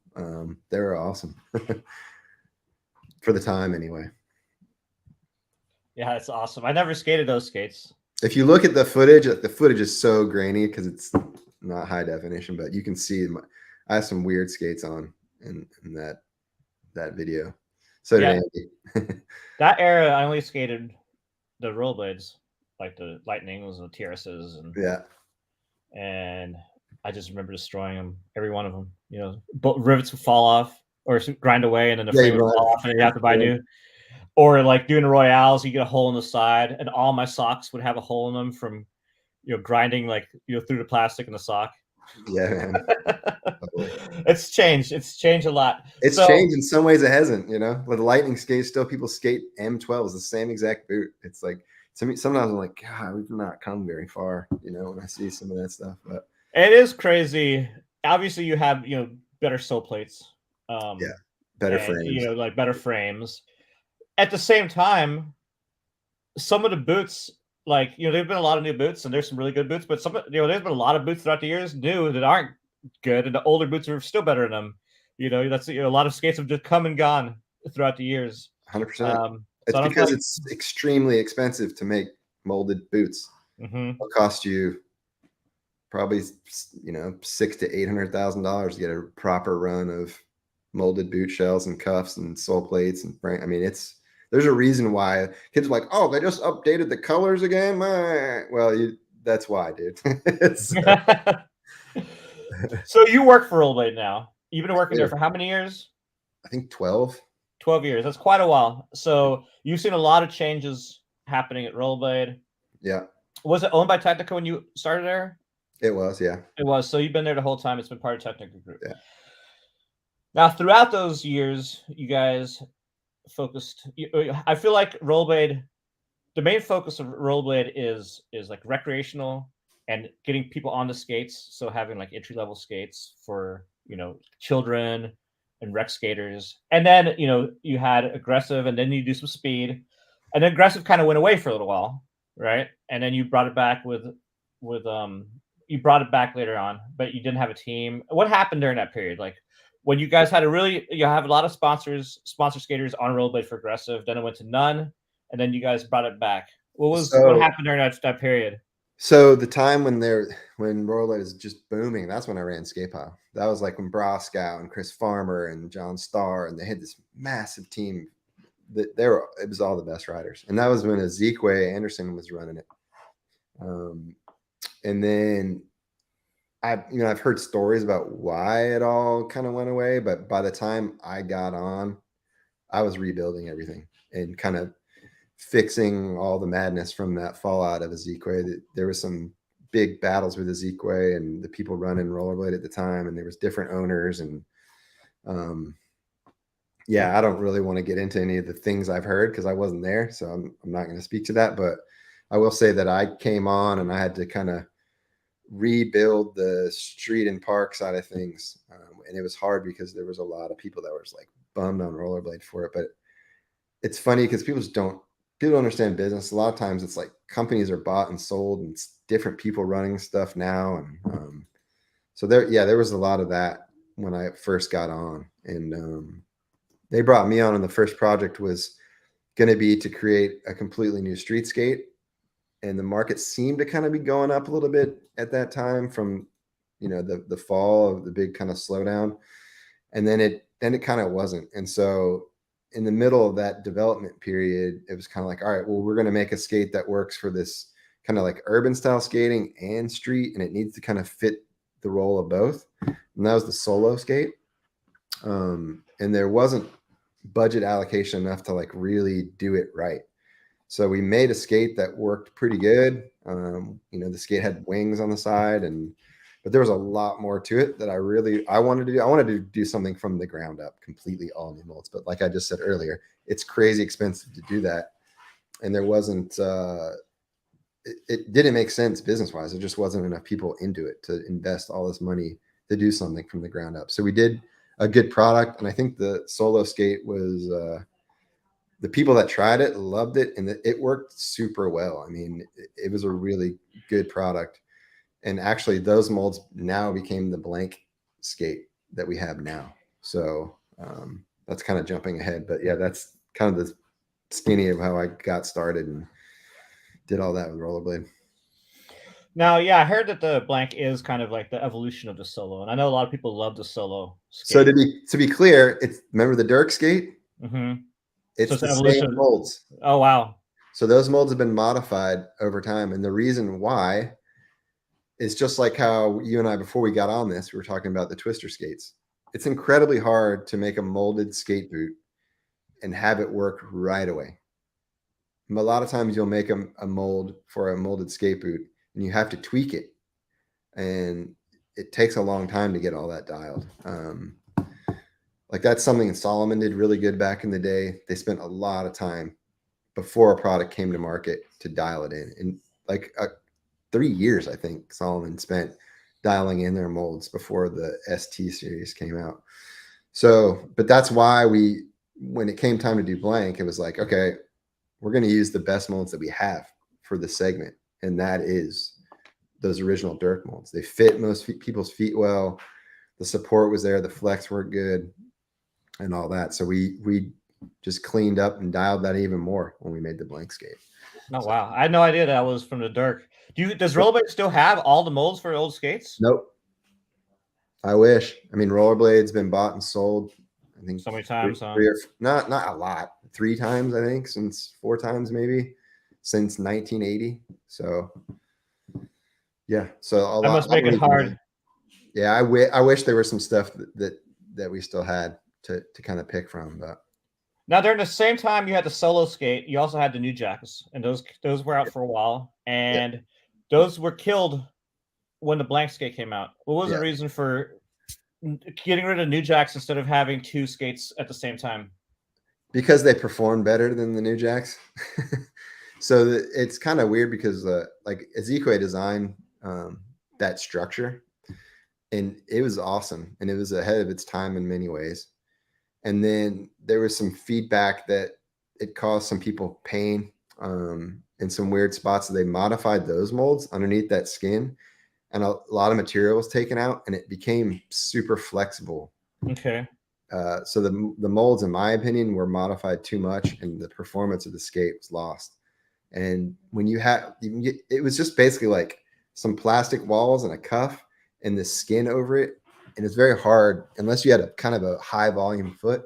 They were awesome for the time anyway. Yeah, that's awesome. I never skated those skates. If you look at the footage is so grainy because it's not high definition, but you can see I have some weird skates on in that video. So did Andy. That era, I only skated the rollerblades, like the Lightnings and the TRSs, and I just remember destroying them, every one of them. Rivets would fall off or grind away, and then the frame would fall off, and you have to buy new. Or like doing the Royales, you get a hole in the side, and all my socks would have a hole in them from grinding through the plastic in the sock. Yeah, man. It's changed. It's changed a lot. It's changed in some ways. It hasn't. With the Lightning skate, still people skate M12 is the same exact boot. It's like sometimes I'm like, God, we've not come very far. When I see some of that stuff, but it is crazy. Obviously, you have better sole plates. Better frames. Like better frames. At the same time, some of the boots, like there've been a lot of new boots, and there's some really good boots, but there's been a lot of boots throughout the years new that aren't good, and the older boots are still better than them. That's a lot of skates have just come and gone throughout the years. 100%. It's because it's extremely expensive to make molded boots. Mm-hmm. It'll cost you probably $600,000 to $800,000 to get a proper run of molded boot shells and cuffs and sole plates and frame. I mean, there's a reason why kids are like, oh, they just updated the colors again. Well, that's why, dude. So you work for Rollerblade now. You've been working there for how many years? I think 12. 12 years. That's quite a while. So you've seen a lot of changes happening at Rollerblade. Yeah. Was it owned by Technica when you started there? It was, yeah. It was. So you've been there the whole time. It's been part of Technica Group. Yeah. Now, throughout those years, you guys focused. I feel like Rollerblade, the main focus of Rollerblade is like recreational and getting people on the skates. So having like entry-level skates for children and rec skaters, and then you had aggressive, and then you do some speed, and then aggressive kind of went away for a little while, right? And then you brought it back with you brought it back later on, but you didn't have a team. What happened during that period? Like when you guys had you have a lot of sponsor skaters on Rollerblade for aggressive, then it went to none, and then you guys brought it back. What So happened during that period? So the time when Rollerblade is just booming, that's when I ran Skate Pile. That was like when Broscow and Chris Farmer and John Starr, and they had this massive team that it was all the best riders. And that was when Ezekwe Anderson was running it. And then I've heard stories about why it all kind of went away, but by the time I got on, I was rebuilding everything and kind of fixing all the madness from that fallout of Ezekwe. There was some big battles with Ezekwe and the people running Rollerblade at the time, and there was different owners. And I don't really want to get into any of the things I've heard because I wasn't there, so I'm not going to speak to that. But I will say that I came on and I had to kind of rebuild the street and park side of things, and it was hard because there was a lot of people that were just like bummed on Rollerblade for it. But it's funny because people don't understand business. A lot of times it's like companies are bought and sold and it's different people running stuff now. And so there was a lot of that when I first got on. And they brought me on, and the first project was going to be to create a completely new street skate. And the market seemed to kind of be going up a little bit at that time from, the fall of the big kind of slowdown. And then it kind of wasn't. And so in the middle of that development period, it was kind of like, all right, well, we're going to make a skate that works for this kind of like urban style skating and street, and it needs to kind of fit the role of both. And that was the solo skate. And there wasn't budget allocation enough to like really do it right. So we made a skate that worked pretty good. The skate had wings on the side, but there was a lot more to it that I wanted to do. I wanted to do something from the ground up, completely all new molds. But like I just said earlier, it's crazy expensive to do that. And there wasn't, it didn't make sense business-wise. There just wasn't enough people into it to invest all this money to do something from the ground up. So we did a good product. And I think the solo skate was, the people that tried it loved it, and it worked super well. I mean, it was a really good product. And actually those molds now became the blank skate that we have now. So that's kind of jumping ahead, but yeah, that's kind of the skinny of how I got started and did all that with Rollerblade. Now, yeah, I heard that the blank is kind of like the evolution of the solo, and I know a lot of people love the solo skate. So to be clear, remember the Dirk skate? Mm-hmm. It's the same molds. Oh, wow. So those molds have been modified over time. And the reason why is just like how you and I, before we got on this, we were talking about the twister skates. It's incredibly hard to make a molded skate boot and have it work right away. A lot of times you'll make a mold for a molded skate boot and you have to tweak it. And it takes a long time to get all that dialed. Like that's something that Solomon did really good back in the day. They spent a lot of time before a product came to market to dial it in. And like 3 years, I think Solomon spent dialing in their molds before the ST series came out. So, but that's why when it came time to do blank, it was like, okay, we're going to use the best molds that we have for the segment. And that is those original Dirk molds. They fit most people's feet well. The support was there. The flex worked good and all that. So we just cleaned up and dialed that even more when we made the blank skate. Oh, so, wow. I had no idea that was from the Dirk. Does Rollerblade still have all the molds for old skates? Nope. I wish. I mean, Rollerblade's been bought and sold, I think so many times. Not a lot. 3 times, I think, 4 times maybe since 1980. So yeah. So a lot. That must make it hard. Yeah, I wish there was some stuff that we still had to kind of pick from. But now during the same time you had the solo skate, you also had the New Jacks, and those were out for a while, and those were killed when the blank skate came out. What was the reason for getting rid of New Jacks instead of having 2 skates at the same time? Because they perform better than the New Jacks. So it's kind of weird because like Ezekwe designed that structure, and it was awesome, and it was ahead of its time in many ways. And then there was some feedback that it caused some people pain in some weird spots. So they modified those molds underneath that skin, and a lot of material was taken out, and it became super flexible. Okay. So the molds, in my opinion, were modified too much, and the performance of the skate was lost. And when you can get, it was just basically like some plastic walls and a cuff and the skin over it. And it's very hard unless you had a kind of a high volume foot.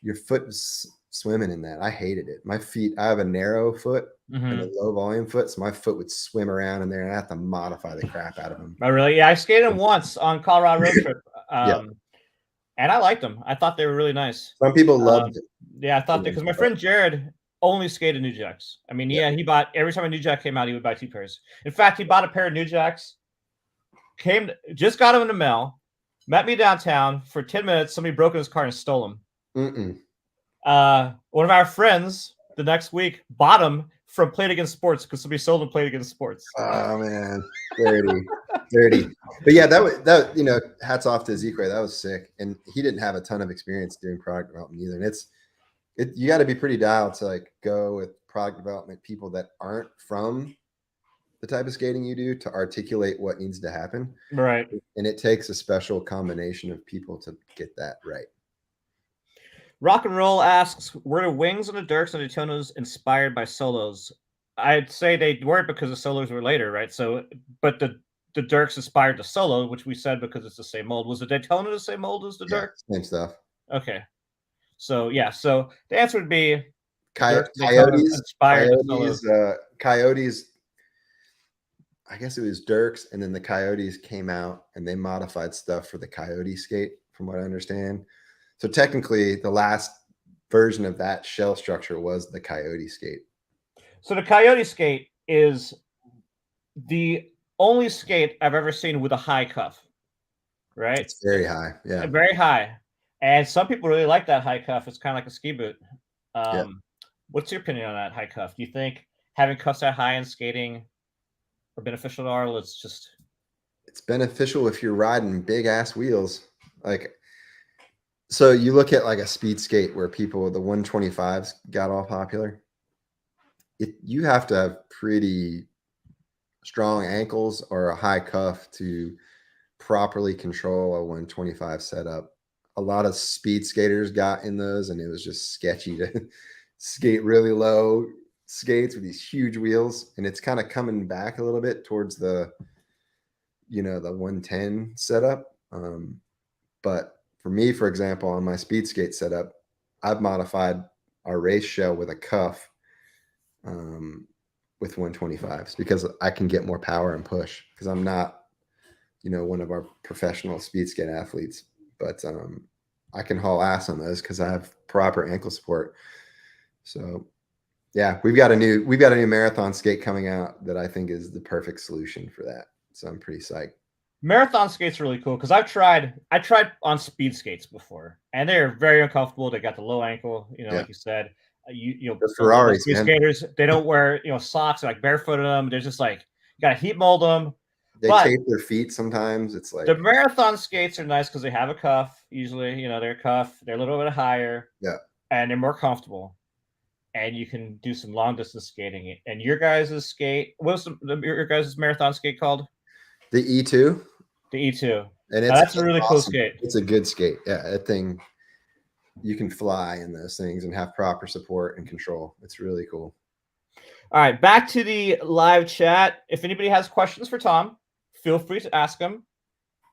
Your foot was swimming in that. I hated it. My feet, I have a narrow foot and a low volume foot, so my foot would swim around in there, and I have to modify the crap out of them. Oh, really? Yeah, I skated them once on Colorado road trip, Yeah. and I liked them. I thought they were really nice. Some people loved it. Yeah, I thought that because my friend Jared only skated New Jacks. I mean, yeah, he bought every time a New Jack came out, he would buy 2 pairs. In fact, he bought a pair of New Jacks, just got them in the mail, met me downtown for 10 minutes. Somebody broke in his car and stole them. One of our friends the next week bought them from Played Against Sports because somebody sold them Played Against Sports. Oh man, dirty. But yeah, that you know, hats off to Ezekiel. That was sick, and he didn't have a ton of experience doing product development either. And you got to be pretty dialed to like go with product development people that aren't from the type of skating you do to articulate what needs to happen. Right. And it takes a special combination of people to get that right. Rock and Roll asks, were the wings on the Dirks and Daytonas inspired by solos? I'd say they weren't because the solos were later, right? So, but the Dirks inspired the solo, which we said because it's the same mold. Was the Daytona the same mold as the Dirk? Same stuff. Okay. So, yeah. So the answer would be Coyotes inspired the solos. Coyotes, I guess it was Dirks, and then the Coyotes came out and they modified stuff for the Coyote skate, from what I understand. So technically, the last version of that shell structure was the Coyote skate. So the Coyote skate is the only skate I've ever seen with a high cuff, right? It's very high, yeah. Very high. And some people really like that high cuff. It's kind of like a ski boot. What's your opinion on that high cuff? Do you think having cuffs that high in skating are beneficial at all? It's beneficial if you're riding big ass wheels. Like, so you look at like a speed skate where the 125s got all popular. You have to have pretty strong ankles or a high cuff to properly control a 125 setup. A lot of speed skaters got in those, and it was just sketchy to skate really low skates with these huge wheels. And it's kind of coming back a little bit towards the 110 setup. But for me, for example, on my speed skate setup, I've modified our race shell with a cuff with 125s because I can get more power and push, because I'm not, one of our professional speed skate athletes, but I can haul ass on those because I have proper ankle support. So yeah, we've got a new marathon skate coming out that I think is the perfect solution for that. So I'm pretty psyched. Marathon skates are really cool because I tried on speed skates before, and they're very uncomfortable. They got the low ankle, like you said. The Ferraris, speed skaters, they don't wear socks, like barefoot in them. They're just like, you gotta heat mold them. They tape their feet sometimes. It's like the marathon skates are nice because they have a cuff. Usually, they're cuff. They're a little bit higher. Yeah, and they're more comfortable. And you can do some long distance skating. And your guys' skate, what's your guys' marathon skate called? The E2. The E2. And that's a really cool skate. It's a good skate. Yeah, that thing, you can fly in those things and have proper support and control. It's really cool. All right, back to the live chat. If anybody has questions for Tom, feel free to ask them,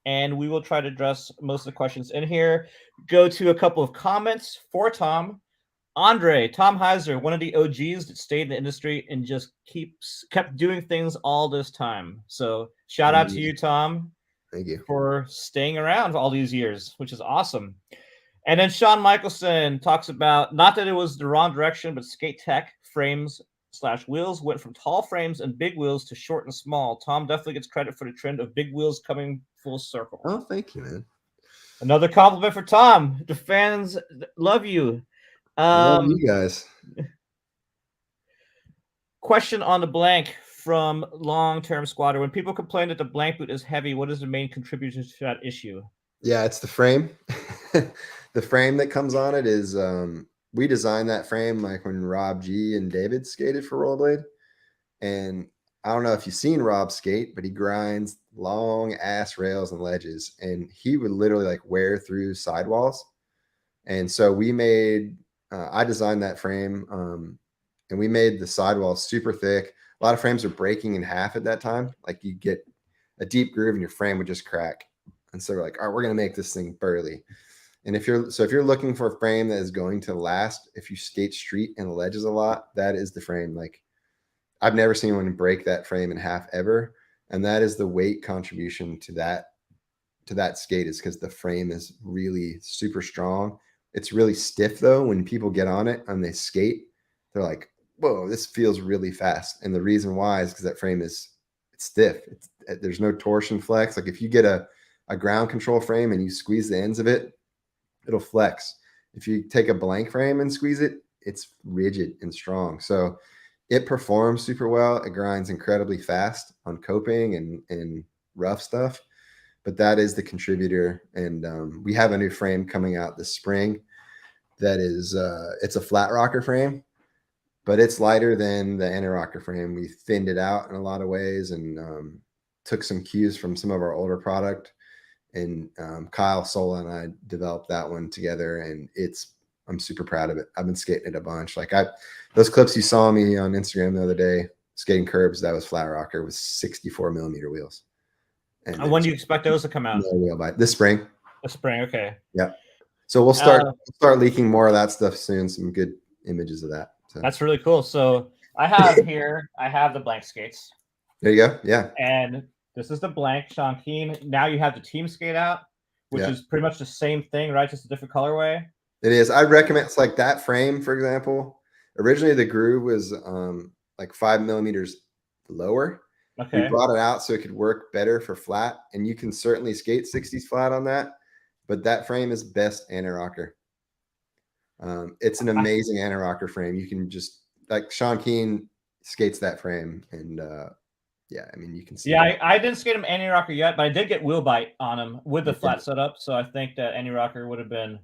and we will try to address most of the questions in here. Go to a couple of comments for Tom. Tom Hyser, one of the OGs that stayed in the industry and just kept doing things all this time. So shout out to you, Tom. Thank you for staying around for all these years, which is awesome. And then Sean Michelson talks about, not that it was the wrong direction, but skate tech frames / wheels went from tall frames and big wheels to short and small. Tom definitely gets credit for the trend of big wheels coming full circle. Oh, thank you, man. Another compliment for Tom. The fans love you. Love you guys. Question on the blank from long-term squatter. When people complain that the blank boot is heavy, what is the main contributor to that issue? Yeah, it's the frame. The frame that comes on it is we designed that frame like when Rob G and David skated for Rollerblade. And I don't know if you've seen Rob skate, but he grinds long ass rails and ledges, and he would literally like wear through sidewalls. And so we made I designed that frame and we made the sidewall super thick. A lot of frames are breaking in half at that time. Like you get a deep groove and your frame would just crack. And so we're like, all right, we're going to make this thing burly. And if you're looking for a frame that is going to last, if you skate street and ledges a lot, that is the frame. Like I've never seen one break that frame in half ever. And that is the weight contribution to that skate, is because the frame is really super strong. It's really stiff though. When people get on it and they skate, they're like, whoa, this feels really fast. And the reason why is because that frame it's stiff. There's no torsion flex. Like if you get a ground control frame and you squeeze the ends of it, it'll flex. If you take a blank frame and squeeze it, it's rigid and strong. So it performs super well. It grinds incredibly fast on coping and rough stuff. But that is the contributor. And we have a new frame coming out this spring that is it's a flat rocker frame, but it's lighter than the anti-rocker frame. We thinned it out in a lot of ways and took some cues from some of our older product. And Kyle Sola and I developed that one together, and I'm super proud of it. I've been skating it a bunch. Like those clips you saw me on Instagram the other day, skating curbs, that was flat rocker with 64 millimeter wheels. And when do you expect those to come out? No wheel by this spring. The spring, okay. Yeah. So we'll start leaking more of that stuff soon. Some good images of that. So. That's really cool. So I have the blank skates. There you go. Yeah. And this is the blank Sean Keen. Now you have the team skate out, which is pretty much the same thing, right? Just a different colorway. It is. I recommend it's like that frame, for example. Originally, the groove was like 5 millimeters lower. Okay. We brought it out so it could work better for flat, and you can certainly skate 60s flat on that. But that frame is best anti-rocker. It's an amazing anti-rocker frame. You can just like Sean Keen skates that frame, and yeah, I mean you can see. Yeah, I didn't skate him anti-rocker yet, but I did get wheel bite on him with the flat setup, so I think that anti-rocker would have been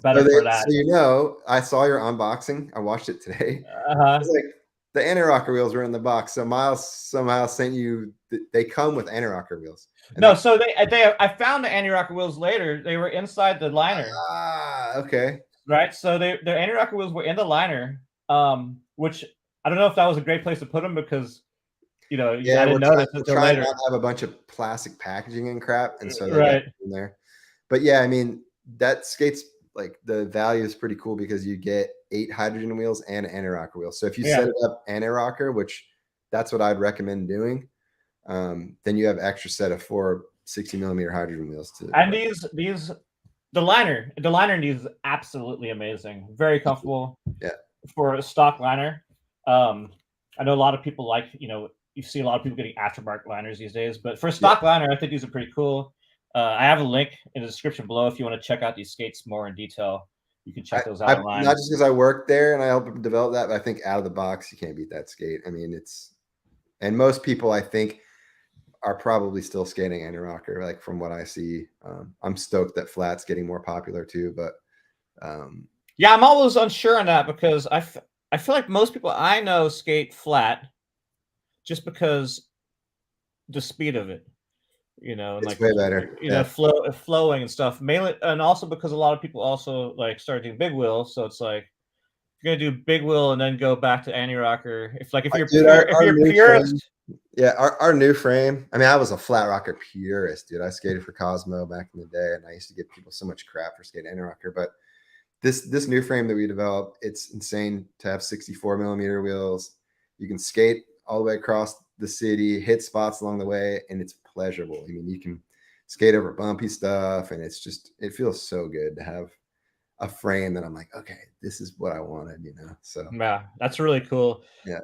better for that. So I saw your unboxing. I watched it today. I was like, the anti-rocker wheels were in the box. So Miles somehow sent you. They come with anti-rocker wheels. No, so I found the anti-rocker wheels later. They were inside the liner. Ah, okay. Right. So the anti-rocker wheels were in the liner, which I don't know if that was a great place to put them because, I didn't notice until later. Not to have a bunch of plastic packaging and crap, and so they in there. But yeah, I mean that skates like the value is pretty cool because you get 8 hydrogen wheels and anti-rocker wheels. So if you set it up anti-rocker, which that's what I'd recommend doing, then you have extra set of 4 60 millimeter hydrogen wheels too. And the liner is absolutely amazing. Very comfortable. Yeah. For a stock liner. I know a lot of people like, you see a lot of people getting aftermarket liners these days, but for a stock liner, I think these are pretty cool. I have a link in the description below if you want to check out these skates more in detail. You can check those out online. Not just because I work there and I help develop that, but I think out of the box, you can't beat that skate. I mean, and most people I think are probably still skating anti-rocker, like from what I see. I'm stoked that flat's getting more popular too, but yeah, I'm always unsure on that because I feel like most people I know skate flat just because the speed of it. And it's like way better. Flowing and stuff, mainly, and also because a lot of people also like start doing big wheel. So it's like if you're gonna do big wheel and then go back to anti-rocker. If you're purist, our new frame. I mean, I was a flat rocker purist, dude. I skated for Cosmo back in the day, and I used to give people so much crap for skating anti-rocker. But this new frame that we developed, it's insane to have 64 millimeter wheels. You can skate all the way across the city, hit spots along the way, and it's pleasurable. I mean, you can skate over bumpy stuff, and it feels so good to have a frame that I'm like, okay, this is what I wanted, So yeah, that's really cool. Yeah.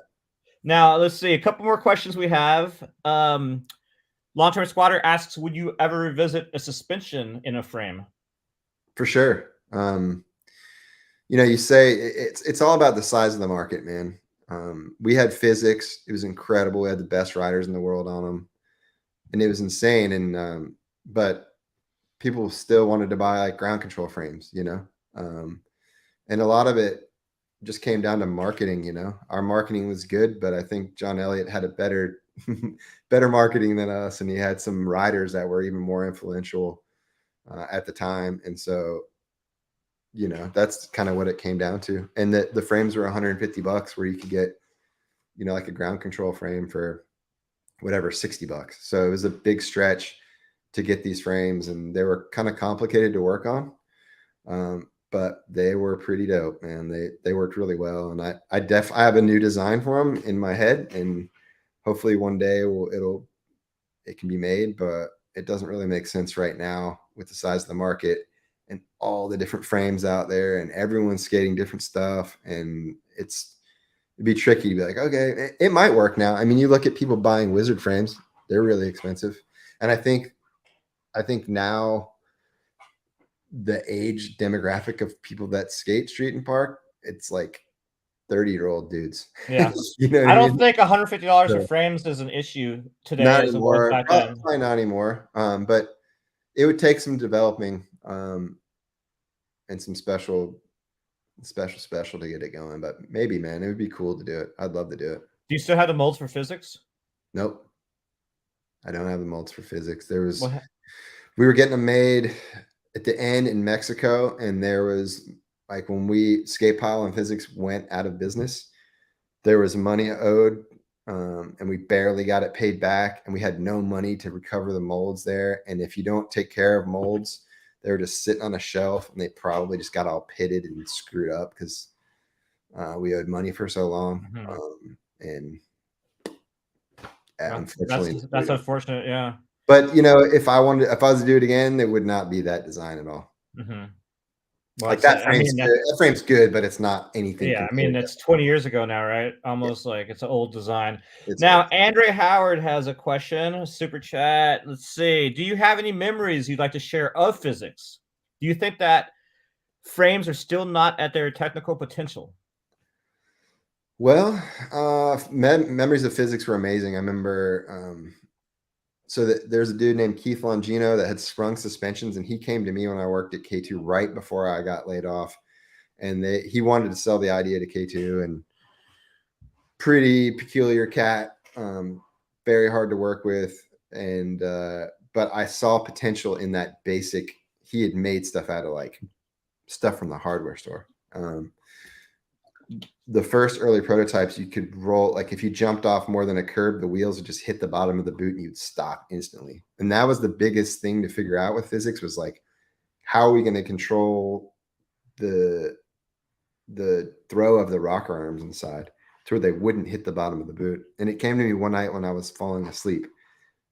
Now let's see a couple more questions we have. Long-term squatter asks, would you ever revisit a suspension in a frame? For sure. You say it's all about the size of the market, man. We had physics. It was incredible. We had the best riders in the world on them, and it was insane. And but people still wanted to buy like ground control frames, and a lot of it just came down to marketing. Our marketing was good, but I think John Elliott had a better marketing than us, and he had some riders that were even more influential at the time. And so you know, that's kind of what it came down to. And the frames were $150, where you could get, you know, like a ground control frame for whatever, $60. So it was a big stretch to get these frames, and they were kind of complicated to work on. But they were pretty dope, man. They worked really well, and I have a new design for them in my head, and hopefully one day it can be made, but it doesn't really make sense right now with the size of the market and all the different frames out there, and everyone's skating different stuff, and it'd be tricky to be like, okay, it might work now. I mean, you look at people buying Wizard frames; they're really expensive, and I think now the age demographic of people that skate street and park, it's like 30-year-old dudes. Yeah. You know what I I don't mean? think $150 for So, frames is an issue today not as it was anymore. back then. Probably not anymore. But it would take some developing and some special to get it going. But maybe, man, it would be cool to do it. I'd love to do it. Do you still have the molds for physics? Nope. I don't have the molds for physics. What? We were getting them made at the end in Mexico, and there was, like, when Skate Pile and Physics went out of business, there was money owed, and we barely got it paid back, and we had no money to recover the molds there. And if you don't take care of molds, they were just sitting on a shelf, and they probably just got all pitted and screwed up because we owed money for so long. And unfortunately, that's unfortunate. Yeah. But, you know, if I was to do it again, it would not be that design at all. Well, like that frame's good, but it's not anything. Yeah, I mean, it's 20 years ago now, right? Almost like it's an old design. It's now, old. Andre Howard has a question, super chat. Let's see. Do you have any memories you'd like to share of physics? Do you think that frames are still not at their technical potential? Well, memories of physics were amazing. I remember, there's a dude named Keith Longino that had sprung suspensions, and he came to me when I worked at K2 right before I got laid off. And he wanted to sell the idea to K2, and pretty peculiar cat, very hard to work with. And, but I saw potential in that basic. He had made stuff out of like stuff from the hardware store. The first early prototypes, you could roll, like if you jumped off more than a curb, the wheels would just hit the bottom of the boot and you'd stop instantly. And that was the biggest thing to figure out with physics, was like, how are we going to control the throw of the rocker arms inside to where they wouldn't hit the bottom of the boot? And it came to me one night when I was falling asleep,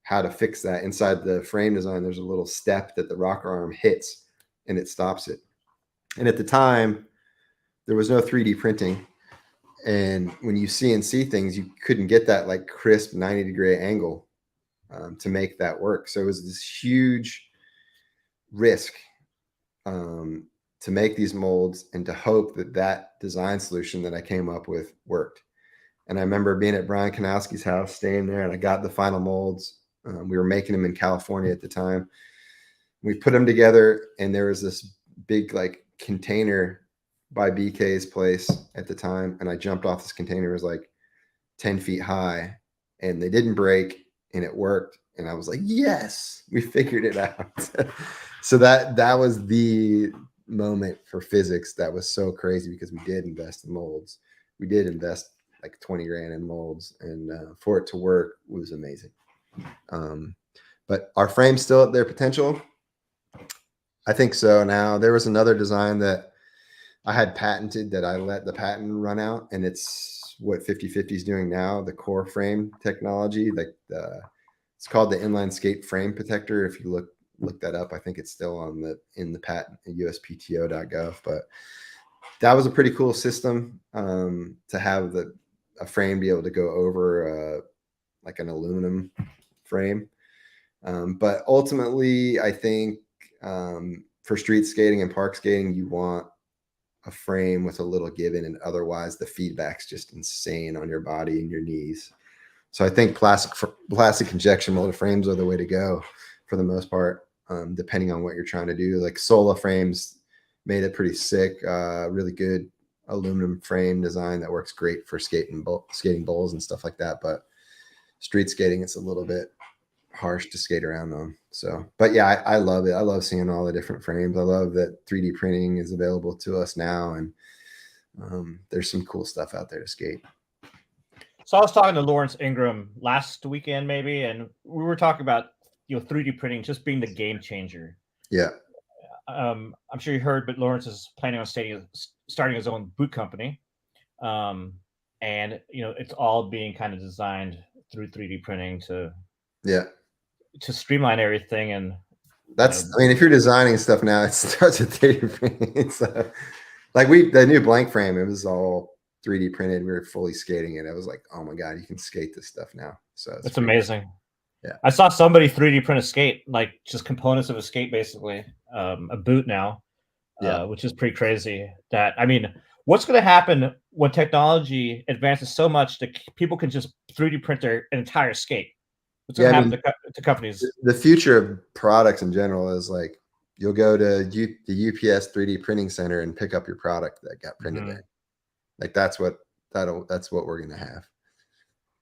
how to fix that. Inside the frame design, there's a little step that the rocker arm hits and it stops it. And at the time, there was no 3D printing. And when you CNC things, you couldn't get that like crisp 90-degree angle to make that work. So it was this huge risk to make these molds and to hope that design solution that I came up with worked. And I remember being at Brian Kanowski's house, staying there, and I got the final molds. We were making them in California at the time. We put them together, and there was this big like container by BK's place at the time, and I jumped off this container. It was like 10 feet high, and they didn't break, and it worked. And I was like, yes, we figured it out. So that was the moment for physics that was so crazy, because we did invest in molds. We did invest like 20 grand in molds, and for it to work was amazing. But our frame's still at their potential? I think so. Now, there was another design that I had patented that I let the patent run out, and it's what 50/50 is doing now, the core frame technology. Like it's called the Inline Skate Frame Protector. If you look that up, I think it's still in the patent at uspto.gov. But that was a pretty cool system to have a frame be able to go over like an aluminum frame. But ultimately, I think for street skating and park skating, you want a frame with a little given, and otherwise the feedback's just insane on your body and your knees. So I think plastic injection molded frames are the way to go for the most part, depending on what you're trying to do. Like Sola frames made it pretty sick, really good aluminum frame design that works great for skating bowls and stuff like that. But street skating, it's a little bit harsh to skate around on. So, but yeah, I love it. I love seeing all the different frames. I love that 3D printing is available to us now, and there's some cool stuff out there to skate. So I was talking to Lawrence Ingram last weekend, maybe, and we were talking about 3D printing just being the game changer. Yeah. I'm sure you heard, but Lawrence is planning on starting his own boot company, and it's all being kind of designed through 3D printing to streamline everything. And that's, I mean, if you're designing stuff now, it starts with 3D printing. So, like the new blank frame, it was all 3D printed. We were fully skating it. I was like, oh my God, you can skate this stuff now. So it's amazing. Cool. Yeah. I saw somebody 3D print a skate, like just components of a skate, basically, a boot now, which is pretty crazy. What's going to happen when technology advances so much that people can just 3D print an entire skate? What's going to happen to companies? The future of products in general is like, you'll go to the UPS 3D printing center and pick up your product that got printed there. Like that's what we're going to have.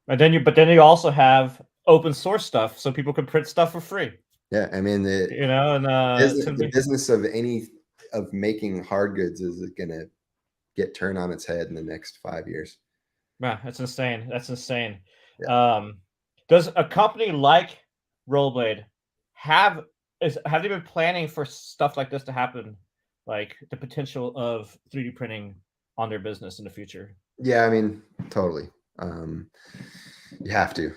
But then you also have open source stuff, so people can print stuff for free. Yeah, I mean, the business of making hard goods is going to get turned on its head in the next 5 years. Yeah, that's insane. That's insane. Yeah. Does a company like Rollerblade have they been planning for stuff like this to happen, like the potential of 3D printing on their business in the future? Yeah, I mean, totally. You have to.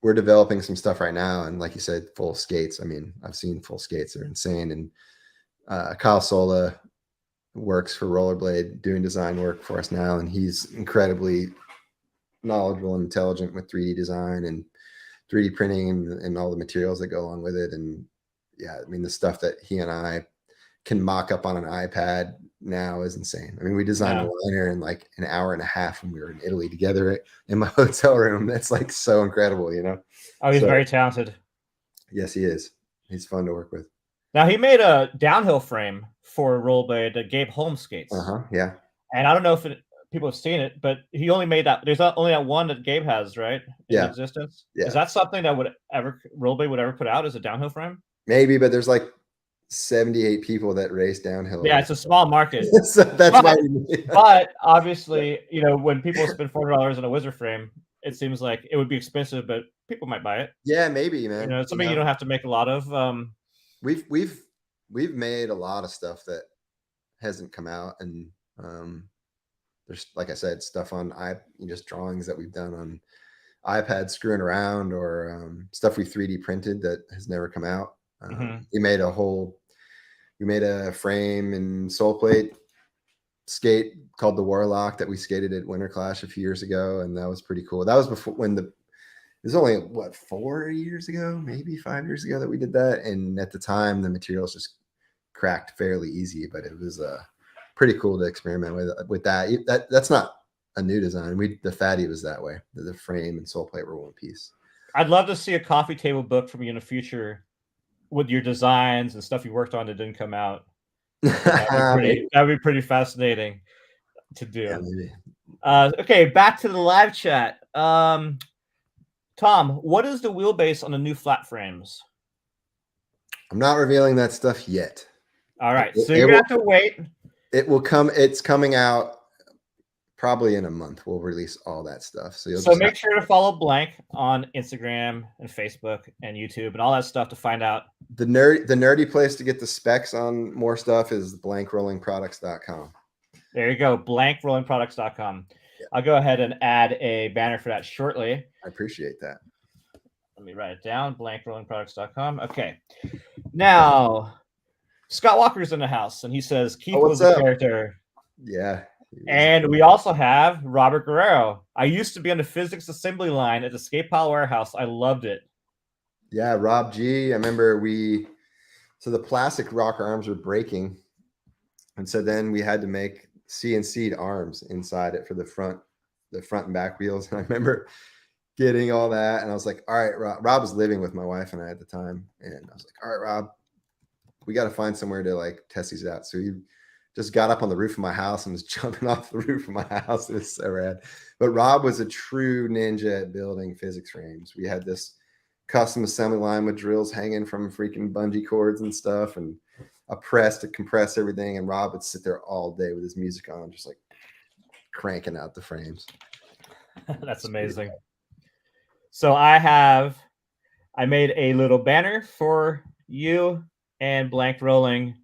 We're developing some stuff right now, and like you said, full skates. I mean, I've seen full skates; they're insane. And Kyle Sola works for Rollerblade, doing design work for us now, and he's incredibly knowledgeable and intelligent with 3D design and 3D printing and all the materials that go along with it. And yeah, I mean, the stuff that he and I can mock up on an iPad now is insane. I mean, we designed a liner in like an hour and a half when we were in Italy together in my hotel room. That's like so incredible, you know? Oh, he's very talented. Yes, he is. He's fun to work with. Now, he made a downhill frame for Rollerblade that Gabe Holmes skates. Yeah. And I don't know if people have seen it, but he only made that. There's only that one that Gabe has, right? In existence. Yeah. Is that something that Rollerblade would ever put out as a downhill frame? Maybe, but there's like 78 people that race downhill. Yeah, it's a small market. So that's why. But obviously, when people spend $400 on a Wizard frame, it seems like it would be expensive, but people might buy it. Yeah, maybe, man. It's something you don't have to make a lot of. We've made a lot of stuff that hasn't come out, and there's, like I said, stuff on just drawings that we've done on iPad screwing around, or stuff we 3D printed that has never come out. We made a frame and sole plate skate called the Warlock that we skated at Winter Clash a few years ago, and that was pretty cool. That was before it was only 4 years ago, maybe 5 years ago that we did that, and at the time the materials just cracked fairly easy, but it was pretty cool to experiment with that. That's not a new design. The Fatty was that way. The frame and sole plate were one piece. I'd love to see a coffee table book from you in the future with your designs and stuff you worked on that didn't come out. That'd be pretty fascinating to do. Yeah, okay, back to the live chat. Tom, what is the wheelbase on the new flat frames? I'm not revealing that stuff yet. All right, so you're gonna have to wait. It will come. It's coming out probably in a month. We'll release all that stuff. So make sure to follow Blank on Instagram and Facebook and YouTube and all that stuff to find out. The nerdy place to get the specs on more stuff is blankrollingproducts.com. There you go, blankrollingproducts.com. Yeah. I'll go ahead and add a banner for that shortly. I appreciate that. Let me write it down, blankrollingproducts.com. Okay. Now, Scott Walker's in the house, and he says Keith was a character. Yeah. And we also have Robert Guerrero. I used to be on the physics assembly line at the Skate Pile Warehouse. I loved it. Yeah, Rob G. I remember so the plastic rocker arms were breaking. And so then we had to make CNC'd arms inside it for the front and back wheels. And I remember getting all that. And I was like, all right, Rob was living with my wife and I at the time. And I was like, all right, Rob, we got to find somewhere to like test these out. So he just got up on the roof of my house and was jumping off the roof of my house. It was so rad. But Rob was a true ninja at building physics frames. We had this custom assembly line with drills hanging from freaking bungee cords and stuff, and a press to compress everything. And Rob would sit there all day with his music on, just like cranking out the frames. That's amazing. So I made a little banner for you and Blank Rolling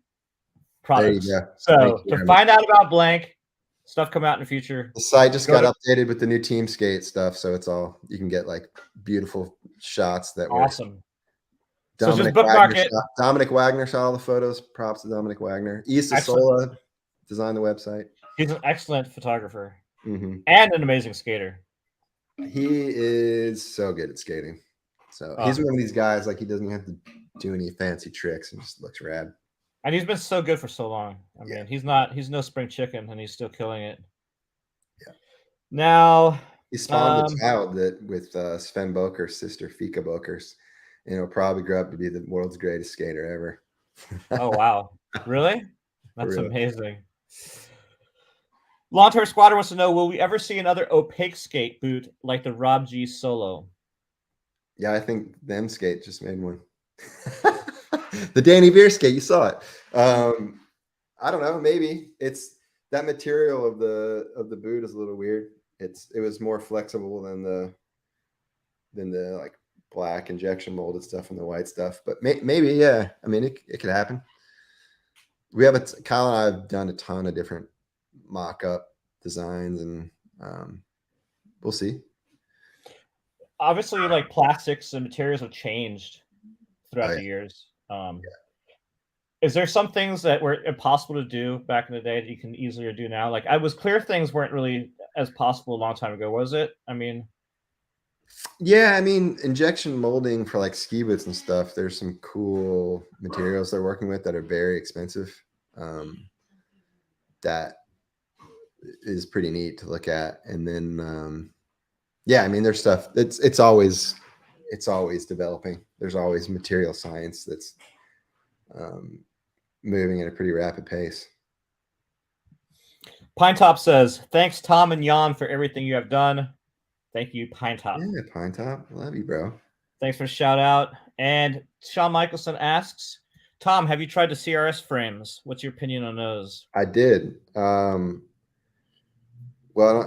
products. There you go. So to find out about Blank, stuff come out in the future. The site just got updated with the new Team Skate stuff, so it's all you can get like beautiful shots that were awesome. Dominic Wagner shot all the photos. Props to Dominic Wagner. Issa Sola designed the website. He's an excellent photographer and an amazing skater. He is so good at skating. So he's one of these guys, like he doesn't have to do any fancy tricks and just looks rad. And he's been so good for so long. I mean, he's no spring chicken, and he's still killing it. Yeah. Now he spawned a child that with Sven Boker's sister, Fika Boker's, and he'll probably grow up to be the world's greatest skater ever. Oh wow! Really? That's amazing. Long Term Squatter wants to know: will we ever see another opaque skate boot like the Rob G Solo? Yeah, I think them skate just made one. The Danny Beer skate, you saw it. I don't know, maybe it's that material of the boot is a little weird. It was more flexible than the like black injection molded stuff and the white stuff, but maybe yeah. I mean, it could happen. We have Kyle and I have done a ton of different mock-up designs, and we'll see. Obviously, like plastics and materials have changed throughout the years. Is there some things that were impossible to do back in the day that you can easier do now? Like, I was clear things weren't really as possible a long time ago, was it? I mean, yeah, I mean, injection molding for like ski boots and stuff, there's some cool materials they're working with that are very expensive. That is pretty neat to look at. And then, yeah, I mean, there's stuff it's always developing. There's always material science that's moving at a pretty rapid pace. Pine Top says, thanks, Tom and Jan, for everything you have done. Thank you, Pine Top. Yeah, Pine Top. Love you, bro. Thanks for the shout out. And Sean Michelson asks, Tom, have you tried the CRS frames? What's your opinion on those? I did. Well,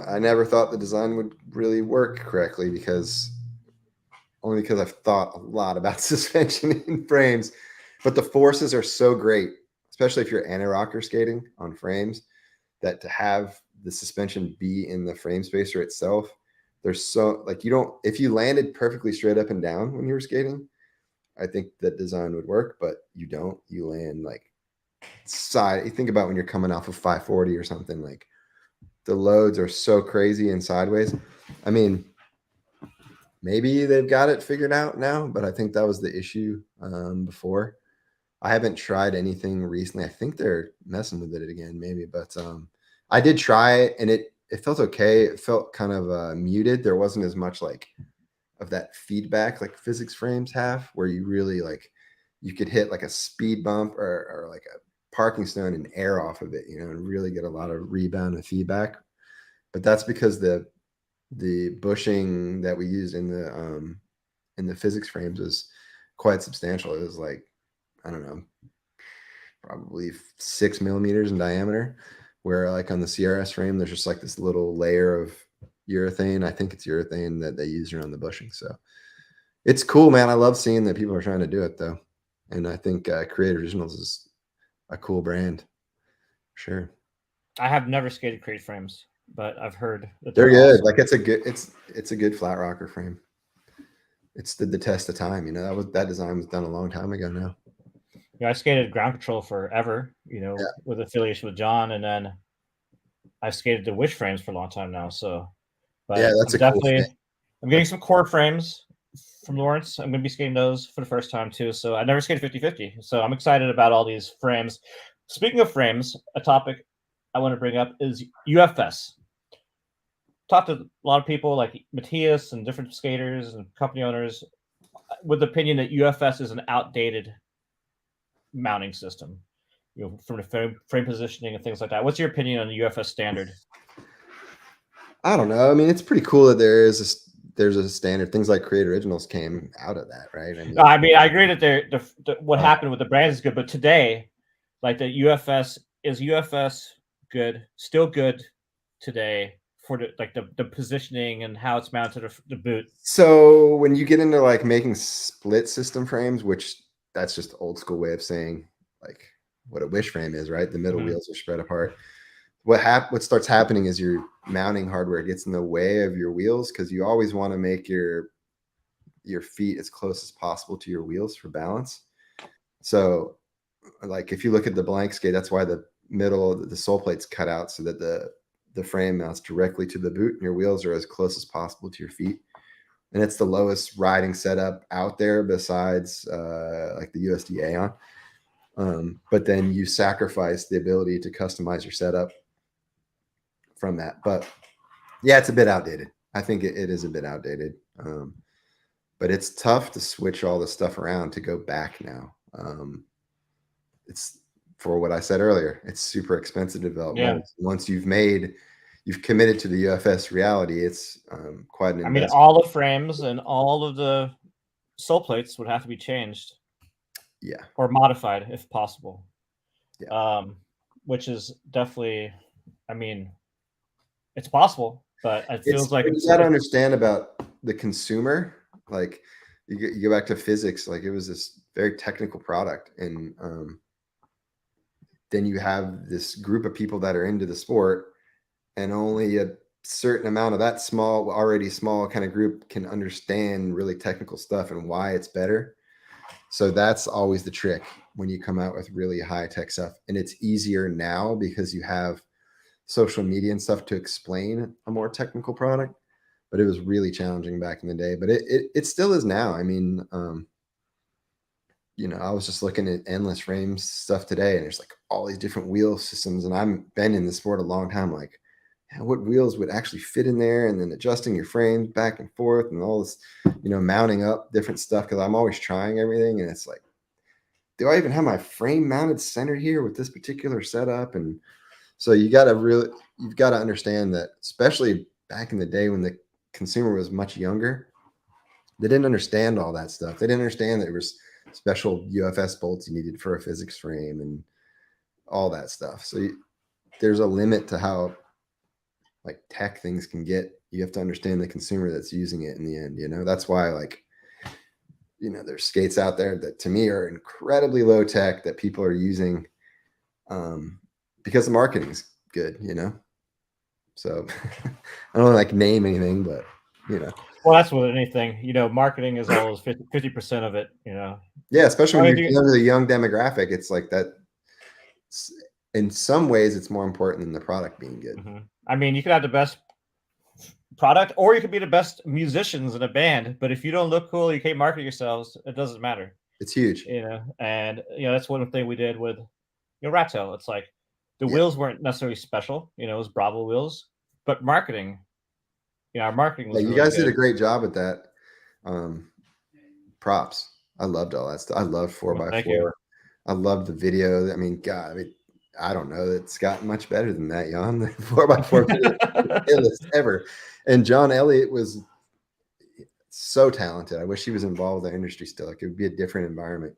I never thought the design would really work correctly because I've thought a lot about suspension in frames, but the forces are so great, especially if you're anti-rocker skating on frames, that to have the suspension be in the frame spacer itself, there's so like if you landed perfectly straight up and down when you were skating, I think that design would work, but you don't. You land like side. You think about when you're coming off of 540 or something, like the loads are so crazy and sideways. I mean, maybe they've got it figured out now, but I think that was the issue before. I haven't tried anything recently. I think they're messing with it again, maybe, but I did try it and it felt okay. It felt kind of muted. There wasn't as much like of that feedback like physics frames have, where you really like you could hit like a speed bump or like a parking stone and air off of it, and really get a lot of rebound and feedback. But that's because the bushing that we used in the physics frames is quite substantial. It was like, I don't know, probably 6 millimeters in diameter, where like on the CRS frame, there's just like this little layer of urethane. I think it's urethane that they use around the bushing. So it's cool, man. I love seeing that people are trying to do it though. And I think Create Originals is a cool brand. Sure. I have never skated Create frames, but I've heard that they're good. Awesome. Like it's a good flat rocker frame. It stood the test of time. That design was done a long time ago now. I skated ground control forever, with affiliation with John, and then I skated the Wish frames for a long time now. So, but yeah, that's I'm getting some core frames from Lawrence. I'm going to be skating those for the first time too. So I never skated 50-50. So I'm excited about all these frames. Speaking of frames, a topic I want to bring up is UFS. Talked to a lot of people like Matthias and different skaters and company owners with the opinion that UFS is an outdated mounting system, from the frame positioning and things like that. What's your opinion on the UFS standard? I don't know. I mean, it's pretty cool that there is there's a standard. Things like Create Originals came out of that, right? No, I mean, I agree that what happened with the brands is good, but today, like the UFS is UFS good, still good today for the positioning and how it's mounted to the boot. So when you get into like making split system frames, which that's just the old school way of saying like what a wish frame is, right? The middle wheels are spread apart. What starts happening is your mounting hardware gets in the way of your wheels because you always want to make your feet as close as possible to your wheels for balance. So like if you look at the blank skate, that's why the middle, the sole plate's cut out so that the frame mounts directly to the boot and your wheels are as close as possible to your feet. And it's the lowest riding setup out there besides like the USDA on. But then you sacrifice the ability to customize your setup from that. But yeah, it's a bit outdated. I think it is a bit outdated. But it's tough to switch all the stuff around to go back now. It's for what I said earlier. It's super expensive to develop molds. Once you've committed to the UFS reality. It's quite an investment. I mean, all the frames and all of the sole plates would have to be changed. Yeah. Or modified if possible. Yeah. Which is definitely, I mean, it's possible, but it feels like you got to understand about the consumer. Like you go back to physics, like it was this very technical product. And then you have this group of people that are into the sport and only a certain amount of that already small kind of group can understand really technical stuff and why it's better. So that's always the trick when you come out with really high tech stuff. And it's easier now because you have social media and stuff to explain a more technical product, but it was really challenging back in the day, but it still is now. I mean, I was just looking at endless frames stuff today and there's like all these different wheel systems. And I've been in the sport a long time. Like, what wheels would actually fit in there, and then adjusting your frames back and forth and all this, mounting up different stuff. Cause I'm always trying everything. And it's like, do I even have my frame mounted centered here with this particular setup? And so you've got to understand that, especially back in the day when the consumer was much younger, they didn't understand all that stuff. They didn't understand that there was special UFS bolts you needed for a physics frame and all that stuff. So there's a limit to how like tech things can get. You have to understand the consumer that's using it in the end. That's why there's skates out there that to me are incredibly low tech that people are using because the marketing's good. So I don't like name anything, but well, that's with anything. Marketing is always 50% of it. Yeah, especially when you're dealing with a young demographic. It's like that. In some ways, it's more important than the product being good. Mm-hmm. I mean, you could have the best product, or you could be the best musicians in a band, but if you don't look cool, you can't market yourselves. It doesn't matter. It's huge. And that's one thing we did with Rat Tail. It's like the wheels weren't necessarily special. It was Bravo wheels, but marketing. Our marketing was. You really guys good. did a great job at that. Props. I loved all that stuff. I love 4x4. I love the video. I mean, God, I don't know. It's gotten much better than that, Jan. The 4x4 illest ever. And John Elliott was so talented. I wish he was involved with the industry still. Like, it would be a different environment.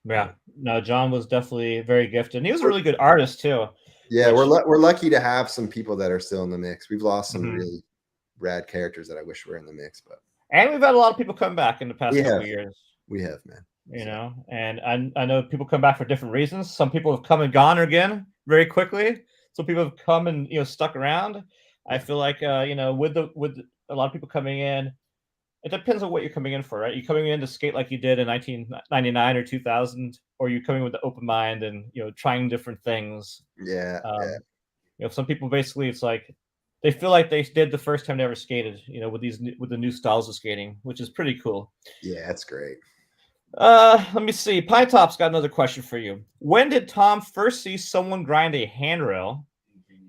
Yeah. No, John was definitely very gifted. And he was a really good artist too. Yeah, we're lucky to have some people that are still in the mix. We've lost some really rad characters that I wish were in the mix, and we've had a lot of people come back in the past couple of years. We have, man. And I know people come back for different reasons. Some people have come and gone again very quickly. Some people have come and stuck around. Yeah. I feel like with a lot of people coming in, it depends on what you're coming in for, right? You're coming in to skate like you did in 1999 or 2000, or you're coming with the open mind and trying different things. Yeah. Some people basically, it's like they feel like they did the first time they ever skated, with the new styles of skating, which is pretty cool. Yeah, that's great. Let me see. Pine Top's got another question for you. When did Tom first see someone grind a handrail?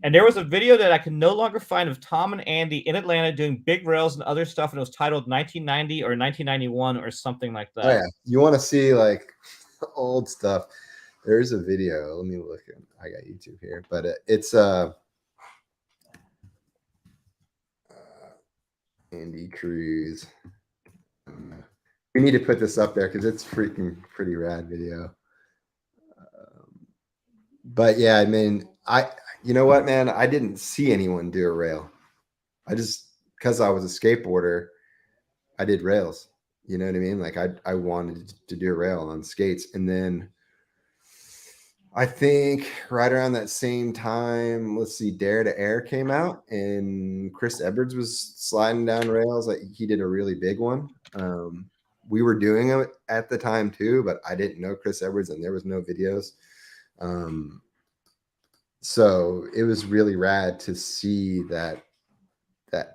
And there was a video that I can no longer find of Tom and Andy in Atlanta doing big rails and other stuff, and it was titled 1990 or 1991 or something like that. Oh, yeah. You want to see like old stuff? There's a video. Let me look. I got YouTube here, but it's Andy Cruz. We need to put this up there because it's freaking pretty rad video. But yeah, I mean, you know what, man? I didn't see anyone do a rail. I just, because I was a skateboarder, I did rails. You know what I mean? Like I wanted to do a rail on skates. And then I think right around that same time, let's see, Dare to Air came out and Chris Edwards was sliding down rails. Like he did a really big one. We were doing it at the time too, but I didn't know Chris Edwards and there was no videos. So it was really rad to see that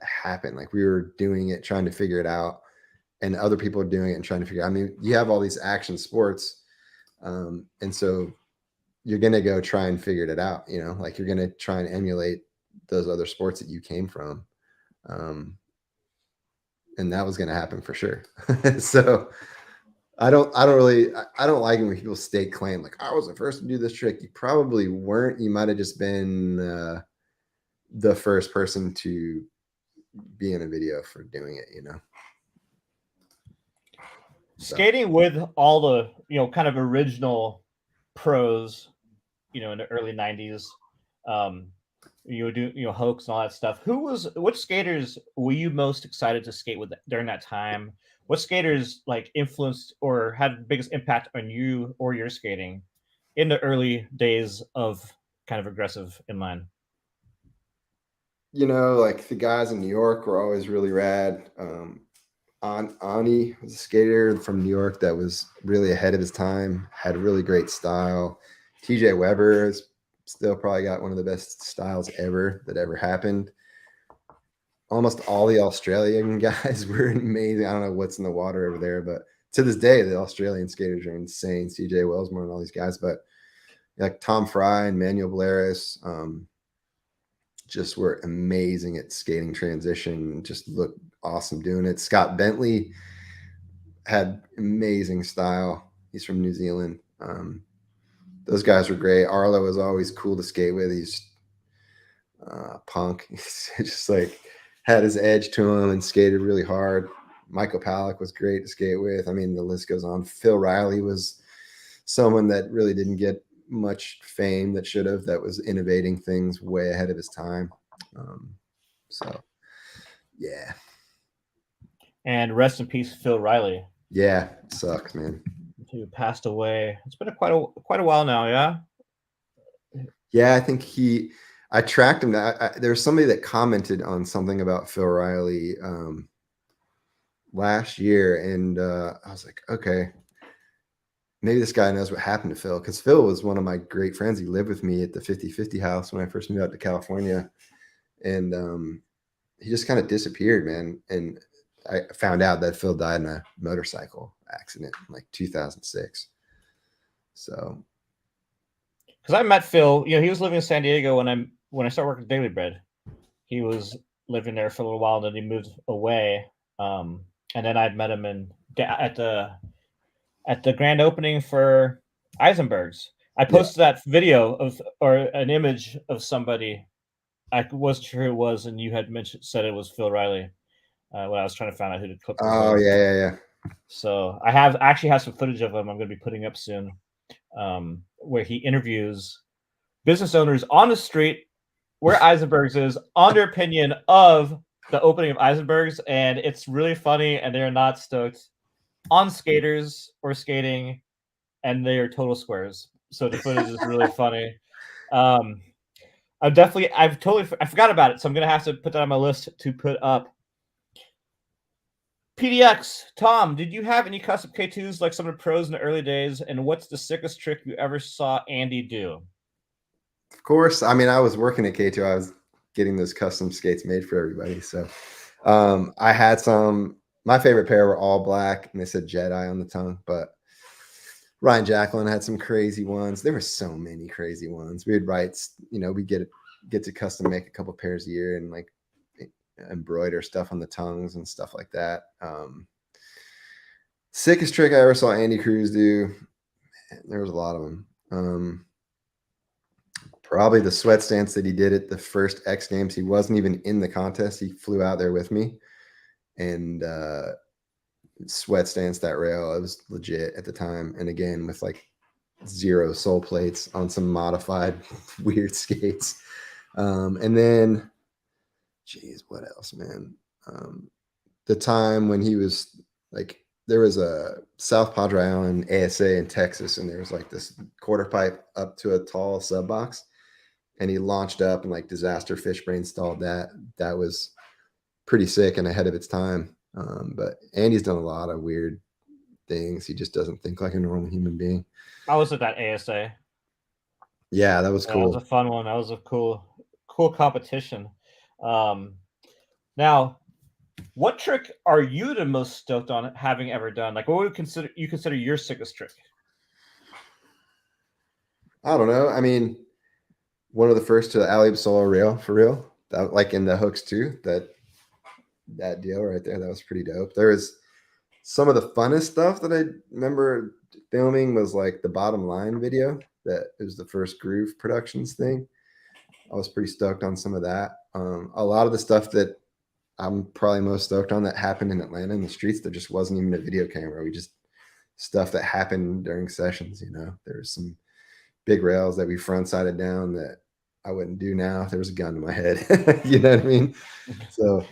happen. Like we were doing it, trying to figure it out, and other people are doing it and trying to figure out. I mean, you have all these action sports, and so you're gonna go try and figure it out. You know, like you're gonna try and emulate those other sports that you came from, and that was gonna happen for sure. So I don't like it when people stake claim like I was the first to do this trick. You probably weren't. You might have just been the first person to be in a video for doing it, you know. Skating with all the, kind of original pros, in the early 90s. You would do, Hoax and all that stuff. Which skaters were you most excited to skate with during that time? What skaters like influenced or had the biggest impact on you or your skating in the early days of kind of aggressive inline? You know, like the guys in New York were always really rad. Ani was a skater from New York that was really ahead of his time, had a really great style. TJ Weber is still probably got one of the best styles ever that ever happened. Almost all the Australian guys were amazing. I don't know what's in the water over there, but to this day, the Australian skaters are insane. CJ Wellsmore and all these guys, but like Tom Fry and Manuel Blaris, just were amazing at skating transition, just looked awesome doing it. Scott Bentley had amazing style. He's from New Zealand. Those guys were great. Arlo was always cool to skate with. He's punk. He's just like had his edge to him and skated really hard. Michael Palak was great to skate with. I mean, the list goes on. Phil Riley was someone that really didn't get much fame that should have, that was innovating things way ahead of his time. So yeah. And rest in peace, Phil Riley. Yeah, sucks, man. Who passed away. It's been quite a while now, yeah? Yeah, I think I tracked him. There was somebody that commented on something about Phil Riley last year, and I was like, okay, maybe this guy knows what happened to Phil, because Phil was one of my great friends. He lived with me at the 50/50 house when I first moved out to California, and he just kind of disappeared, man. And I found out that Phil died in a motorcycle accident in like 2006. So, because I met Phil, he was living in San Diego when I started working at Daily Bread. He was living there for a little while, and then he moved away. And then I'd met him at the grand opening for Eisenberg's. I posted that video or an image of somebody. I wasn't sure who it was, and you had said it was Phil Riley when I was trying to find out who to clip. Oh yeah. So I actually have some footage of him I'm going to be putting up soon, where he interviews business owners on the street where Eisenberg's is on their opinion of the opening of Eisenberg's, and it's really funny, and they're not stoked on skaters or skating, and they are total squares. So the footage is really funny. I forgot about it, so I'm gonna have to put that on my list to put up. PDX, Tom, did you have any custom K2s like some of the pros in the early days? And what's the sickest trick you ever saw Andy do? Of course. I mean, I was working at K2. I was getting those custom skates made for everybody. So I had some. My favorite pair were all black, and they said Jedi on the tongue. But Ryan Jacqueline had some crazy ones. There were so many crazy ones. We'd write, we get to custom make a couple pairs a year and like embroider stuff on the tongues and stuff like that. Sickest trick I ever saw Andy Cruz do. Man, there was a lot of them. Probably the sweat stance that he did at the first X Games. He wasn't even in the contest. He flew out there with me, and sweat stance that rail. It was legit at the time, and again with like 0 sole plates on some modified weird skates. And then, geez, what else, man? The time when he was like, there was a South Padre Island ASA in Texas, and there was like this quarter pipe up to a tall sub box, and he launched up and like disaster fish brain stalled that. That was pretty sick and ahead of its time. But Andy's done a lot of weird things. He just doesn't think like a normal human being. I was at that ASA. Yeah, that was That cool. was a fun one. That was a cool competition. Now, what trick are you the most stoked on having ever done? Like, what would you consider your sickest trick? I don't know. I mean, one of the first to alley solo rail for real. That, like in the hooks too. That deal right there. That was pretty dope. There was some of the funnest stuff that I remember filming was like the bottom line video. That was the first Groove Productions thing. I was pretty stoked on some of that. A lot of the stuff that I'm probably most stoked on that happened in Atlanta in the streets, there just wasn't even a video camera. We just stuff that happened during sessions. You know, there was some big rails that we front sided down that I wouldn't do now if there was a gun to my head. You know what I mean? So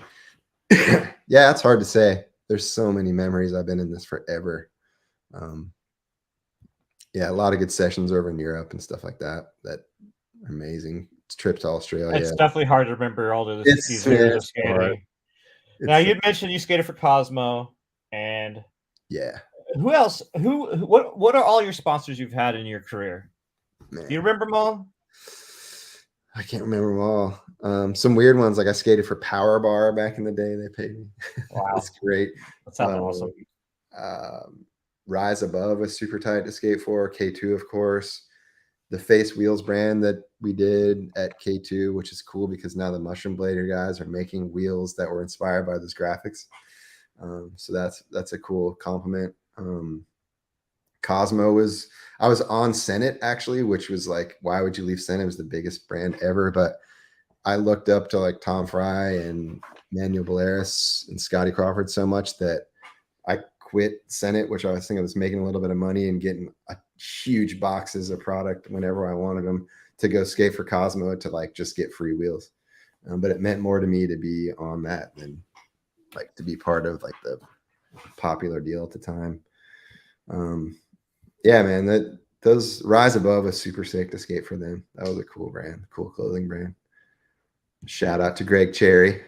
yeah, it's hard to say. There's so many memories. I've been in this forever. Yeah, a lot of good sessions over in Europe and stuff like that. That are amazing. Trip to Australia. It's definitely hard to remember all these years of skating. Now, you mentioned you skated for Cosmo, and yeah. who else? What are all your sponsors you've had in your career? Man. Do you remember them all? I can't remember them all. Some weird ones, like I skated for Power Bar back in the day. They paid me. Wow, That's great. that sounds awesome. Rise Above was super tight to skate for. K2, of course. The Face Wheels brand that we did at K2, which is cool because now the Mushroom Blader guys are making wheels that were inspired by those graphics. So that's a cool compliment. Cosmo was, I was on Senate actually, which was like, why would you leave Senate? It was the biggest brand ever. But I looked up to like Tom Fry and Manuel Balearis and Scotty Crawford so much that I quit Senate, which I was thinking I was making a little bit of money and getting a huge boxes of product whenever I wanted them, to go skate for Cosmo to like just get free wheels. But it meant more to me to be on that than like to be part of like the popular deal at the time. Yeah, man, those Rise Above was super sick to skate for them. That was a cool brand, cool clothing brand. Shout out to Greg Cherry.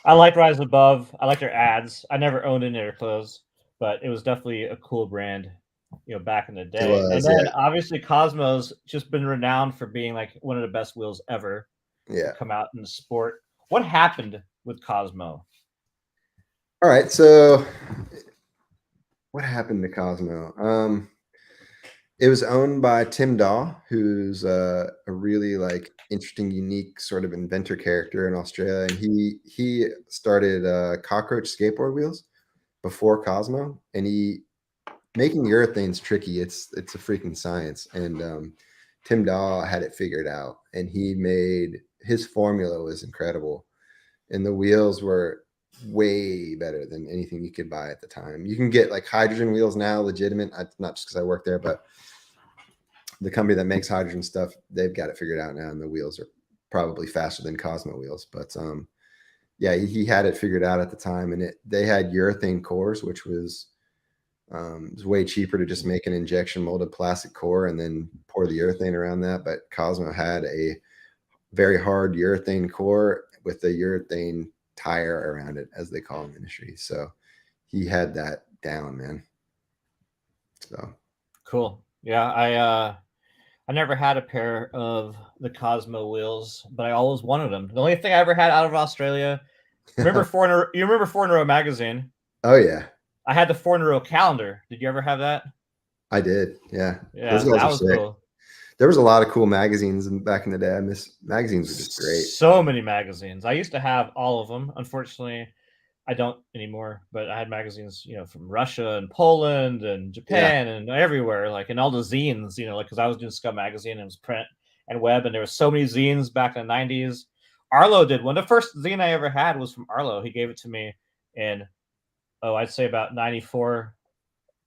I like Rise Above. I like their ads. I never owned any of their clothes, but it was definitely a cool brand, back in the day. And then obviously Cosmo's just been renowned for being like one of the best wheels ever to come out in the sport. What happened with Cosmo? All right, so what happened to Cosmo? It was owned by Tim Daw, who's a really like interesting, unique sort of inventor character in Australia, and he started Cockroach skateboard wheels before Cosmo, and making urethane's tricky. It's a freaking science, and Tim Daw had it figured out, and he made his formula was incredible, and the wheels were way better than anything you could buy at the time. You can get like hydrogen wheels now, legitimate. Not just because I work there, but the company that makes hydrogen stuff, they've got it figured out now, and the wheels are probably faster than Cosmo wheels. But yeah, he had it figured out at the time, and they had urethane cores, which was way cheaper to just make an injection molded plastic core and then pour the urethane around that. But Cosmo had a very hard urethane core with a urethane tire around it, as they call it in the industry. So he had that down, man. So cool. Yeah, I never had a pair of the Cosmo wheels, but I always wanted them. The only thing I ever had out of Australia, you remember 4 in a Row magazine? Oh yeah. I had the 4 in a Row calendar. Did you ever have that? I did. Yeah. Yeah, that was sick. Cool. There was a lot of cool magazines back in the day. I miss magazines were just great. So many magazines. I used to have all of them. Unfortunately, I don't anymore, but I had magazines, from Russia and Poland and Japan and everywhere, like in all the zines, like because I was doing Scum magazine and it was print and web, and there was so many zines back in the 90s. Arlo did one. The first zine I ever had was from Arlo. He gave it to me in, I'd say about 94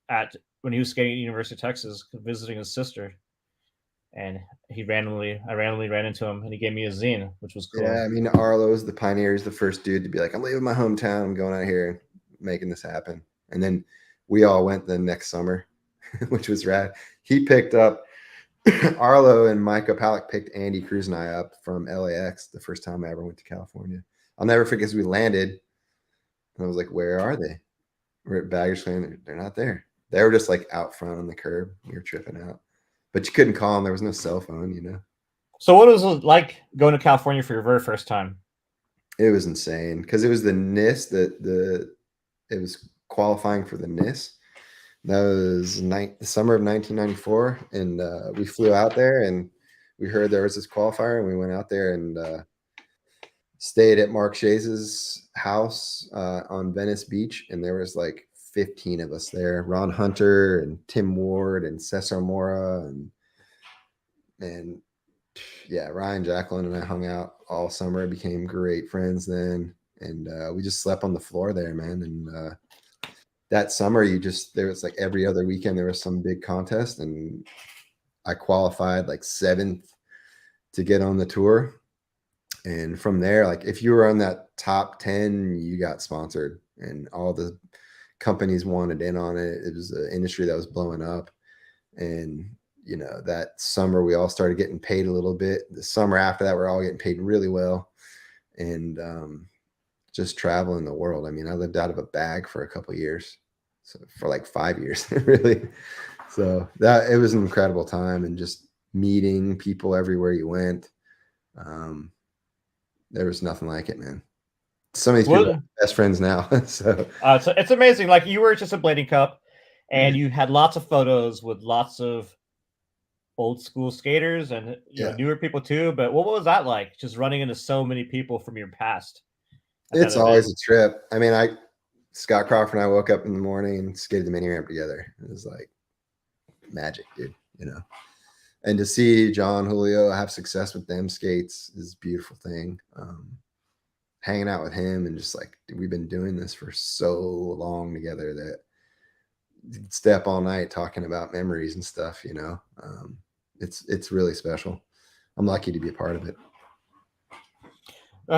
at when he was skating at University of Texas, visiting his sister. And I randomly ran into him and he gave me a zine, which was cool. Yeah, I mean, Arlo's the pioneer. He's the first dude to be like, I'm leaving my hometown. I'm going out here and making this happen. And then we all went the next summer, which was rad. He picked up Arlo and Micah Palak picked Andy Cruz and I up from LAX the first time I ever went to California. I'll never forget because we landed and I was like, where are they? We're at baggage claim. They're not there. They were just like out front on the curb. We were tripping out. But you couldn't call them. There was no cell phone, you know. So what was it like going to California for your very first time? It was insane because it was the NIS it was qualifying for the NIS. That was the summer of 1994, and we flew out there and we heard there was this qualifier, and we went out there and stayed at Mark Shays's house on Venice Beach, and there was like 15 of us there. Ron Hunter and Tim Ward and Cesar Mora and yeah, Ryan Jacqueline and I hung out all summer, became great friends then, and we just slept on the floor there, man. And that summer, there was like every other weekend there was some big contest, and I qualified like 7th to get on the tour. And from there, like if you were on that top 10, you got sponsored, and all the companies wanted in on it. It was an industry that was blowing up, and you know, that summer we all started getting paid a little bit. The summer after that, we're all getting paid really well, and just traveling the world. I mean, I lived out of a bag for a couple of years, so for like 5 years, really. So it was an incredible time, and just meeting people everywhere you went. There was nothing like it, man. Some of these people are best friends now. So it's amazing. Like you were just a Blading Cup, and you had lots of photos with lots of old school skaters and newer people too. But what was that like? Just running into so many people from your past. It's always a trip. I mean, Scott Crawford and I woke up in the morning and skated the mini ramp together. It was like magic, dude. You know, and to see John Julio have success with them skates is a beautiful thing. Hanging out with him and just like we've been doing this for so long together that you'd stay up all night talking about memories and stuff. You know, it's really special. I'm lucky to be a part of it.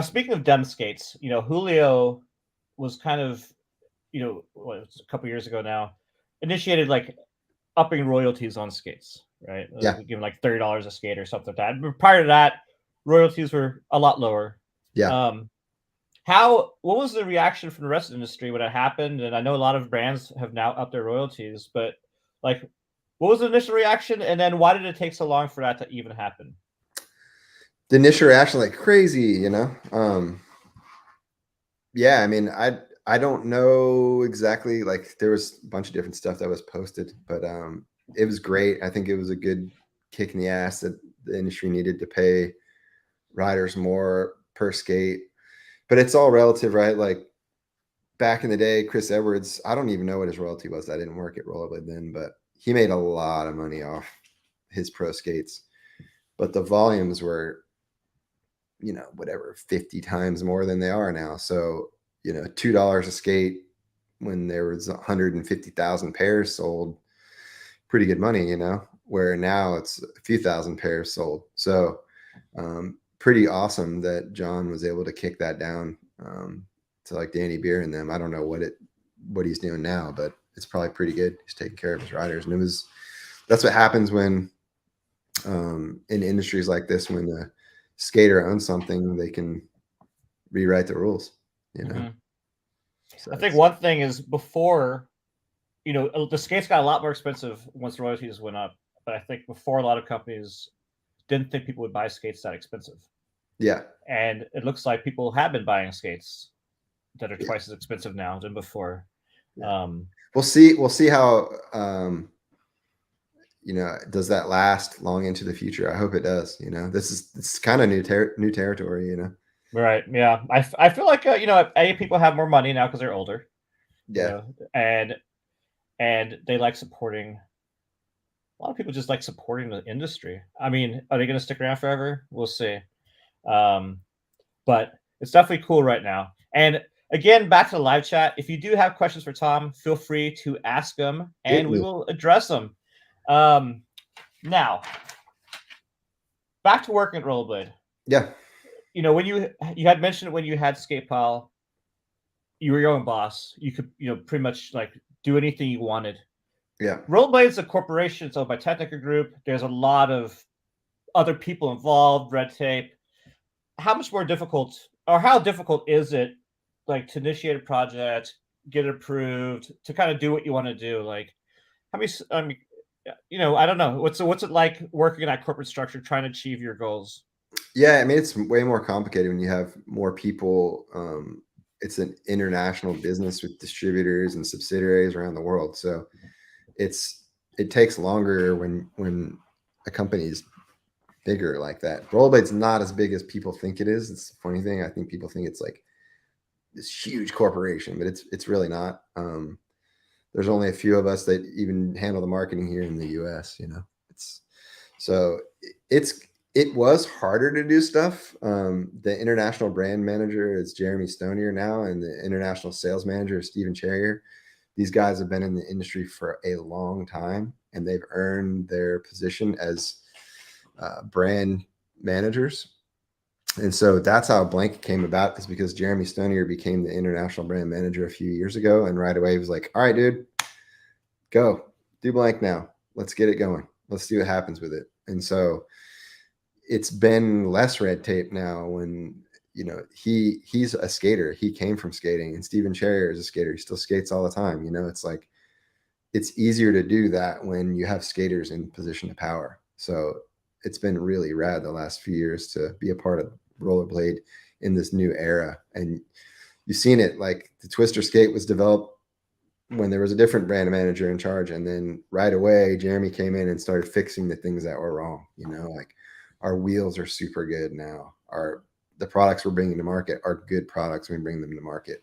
Speaking of dem skates, Julio was kind of, it was a couple years ago now, initiated like upping royalties on skates, right? Yeah. Giving like $30 a skate or something like that. But prior to that, royalties were a lot lower. Yeah. What was the reaction from the rest of the industry when it happened? And I know a lot of brands have now upped their royalties, but like, what was the initial reaction? And then why did it take so long for that to even happen? The initial reaction, like crazy, you know? Yeah, I mean, I don't know exactly, like there was a bunch of different stuff that was posted, but it was great. I think it was a good kick in the ass that the industry needed to pay riders more per skate. But it's all relative, right? Like back in the day, Chris Edwards, I don't even know what his royalty was. I didn't work at Rollerblade then, but he made a lot of money off his pro skates. But the volumes were, whatever, 50 times more than they are now. So, $2 a skate when there was 150,000 pairs sold, pretty good money, where now it's a few thousand pairs sold. So, pretty awesome that John was able to kick that down to like Danny Beer and them. I don't know what he's doing now, but it's probably pretty good. He's taking care of his riders, and that's what happens when in industries like this, when the skater owns something, they can rewrite the rules. Mm-hmm. So I think one thing is before, the skates got a lot more expensive once royalties went up. But I think before, a lot of companies didn't think people would buy skates that expensive. Yeah. And it looks like people have been buying skates that are twice as expensive now than before. Yeah. We'll see how, does that last long into the future? I hope it does. It's kind of new territory, Right. Yeah. I feel like, people have more money now because they're older. Yeah. And they like supporting. A lot of people just like supporting the industry. I mean, are they going to stick around forever? We'll see. But it's definitely cool right now. And Again, back to the live chat. If you do have questions for Tom, feel free to ask them, and we will address them. Now, back to working at Rollerblade. Yeah. When you had mentioned when you had SkatePal, you were your own boss. You could, pretty much like do anything you wanted. Yeah. Rollerblade is a corporation. It's owned by Technica Group. There's a lot of other people involved, red tape. How much more difficult, or how difficult is it, like, to initiate a project, get it approved, to kind of do what you want to do? Like, how many? I mean, I don't know. What's it like working in that corporate structure, trying to achieve your goals? Yeah, I mean, it's way more complicated when you have more people. It's an international business with distributors and subsidiaries around the world, so it takes longer when a company is bigger like that. Rollerblade's not as big as people think it is. It's a funny thing. I think people think it's like this huge corporation, but it's really not. There's only a few of us that even handle the marketing here in the US, it was harder to do stuff. The international brand manager is Jeremy Stonier now, and the international sales manager is Stephen Cherrier. These guys have been in the industry for a long time, and they've earned their position as brand managers. And so that's how Blank came about, is because Jeremy Stonier became the international brand manager a few years ago. And right away he was like, all right, dude, go do Blank now. Let's get it going. Let's see what happens with it. And so it's been less red tape now when, he's a skater. He came from skating, and Stephen Cherrier is a skater. He still skates all the time. It's like, it's easier to do that when you have skaters in position of power. So it's been really rad the last few years to be a part of Rollerblade in this new era. And you've seen it, like the Twister skate was developed when there was a different brand manager in charge. And then right away, Jeremy came in and started fixing the things that were wrong. Like our wheels are super good now. The products we're bringing to market are good products when we bring them to market.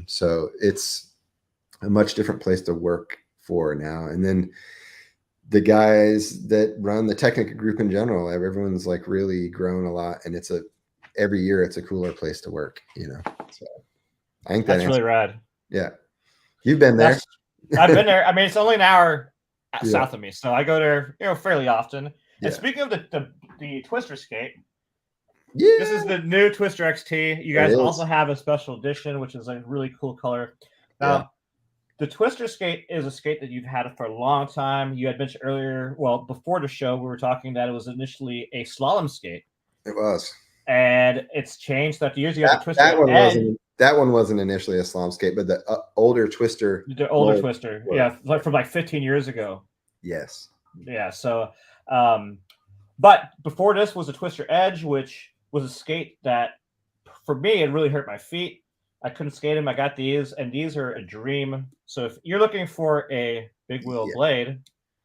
So it's a much different place to work for now. And then the guys that run the Technica Group in general, everyone's like really grown a lot, and every year it's a cooler place to work, So I think that's really rad. Yeah. You've been there. I've been there. I mean, it's only an hour south of me, so I go there, fairly often. And speaking of the Twister skate, this is the new Twister XT. You guys also have a special edition, which is a really cool color. Now, the Twister skate is a skate that you've had for a long time. You had mentioned earlier, well, before the show, we were talking that it was initially a slalom skate. It was. And it's changed throughout the years. You have the Twister Edge. That one wasn't initially a slalom skate, but the older Twister. The older Twister. Yeah, like from like 15 years ago. Yes. Yeah, so, but before this was a Twister Edge, which was a skate that, for me, it really hurt my feet. I couldn't skate them. I got these, and these are a dream. So if you're looking for a big wheel blade,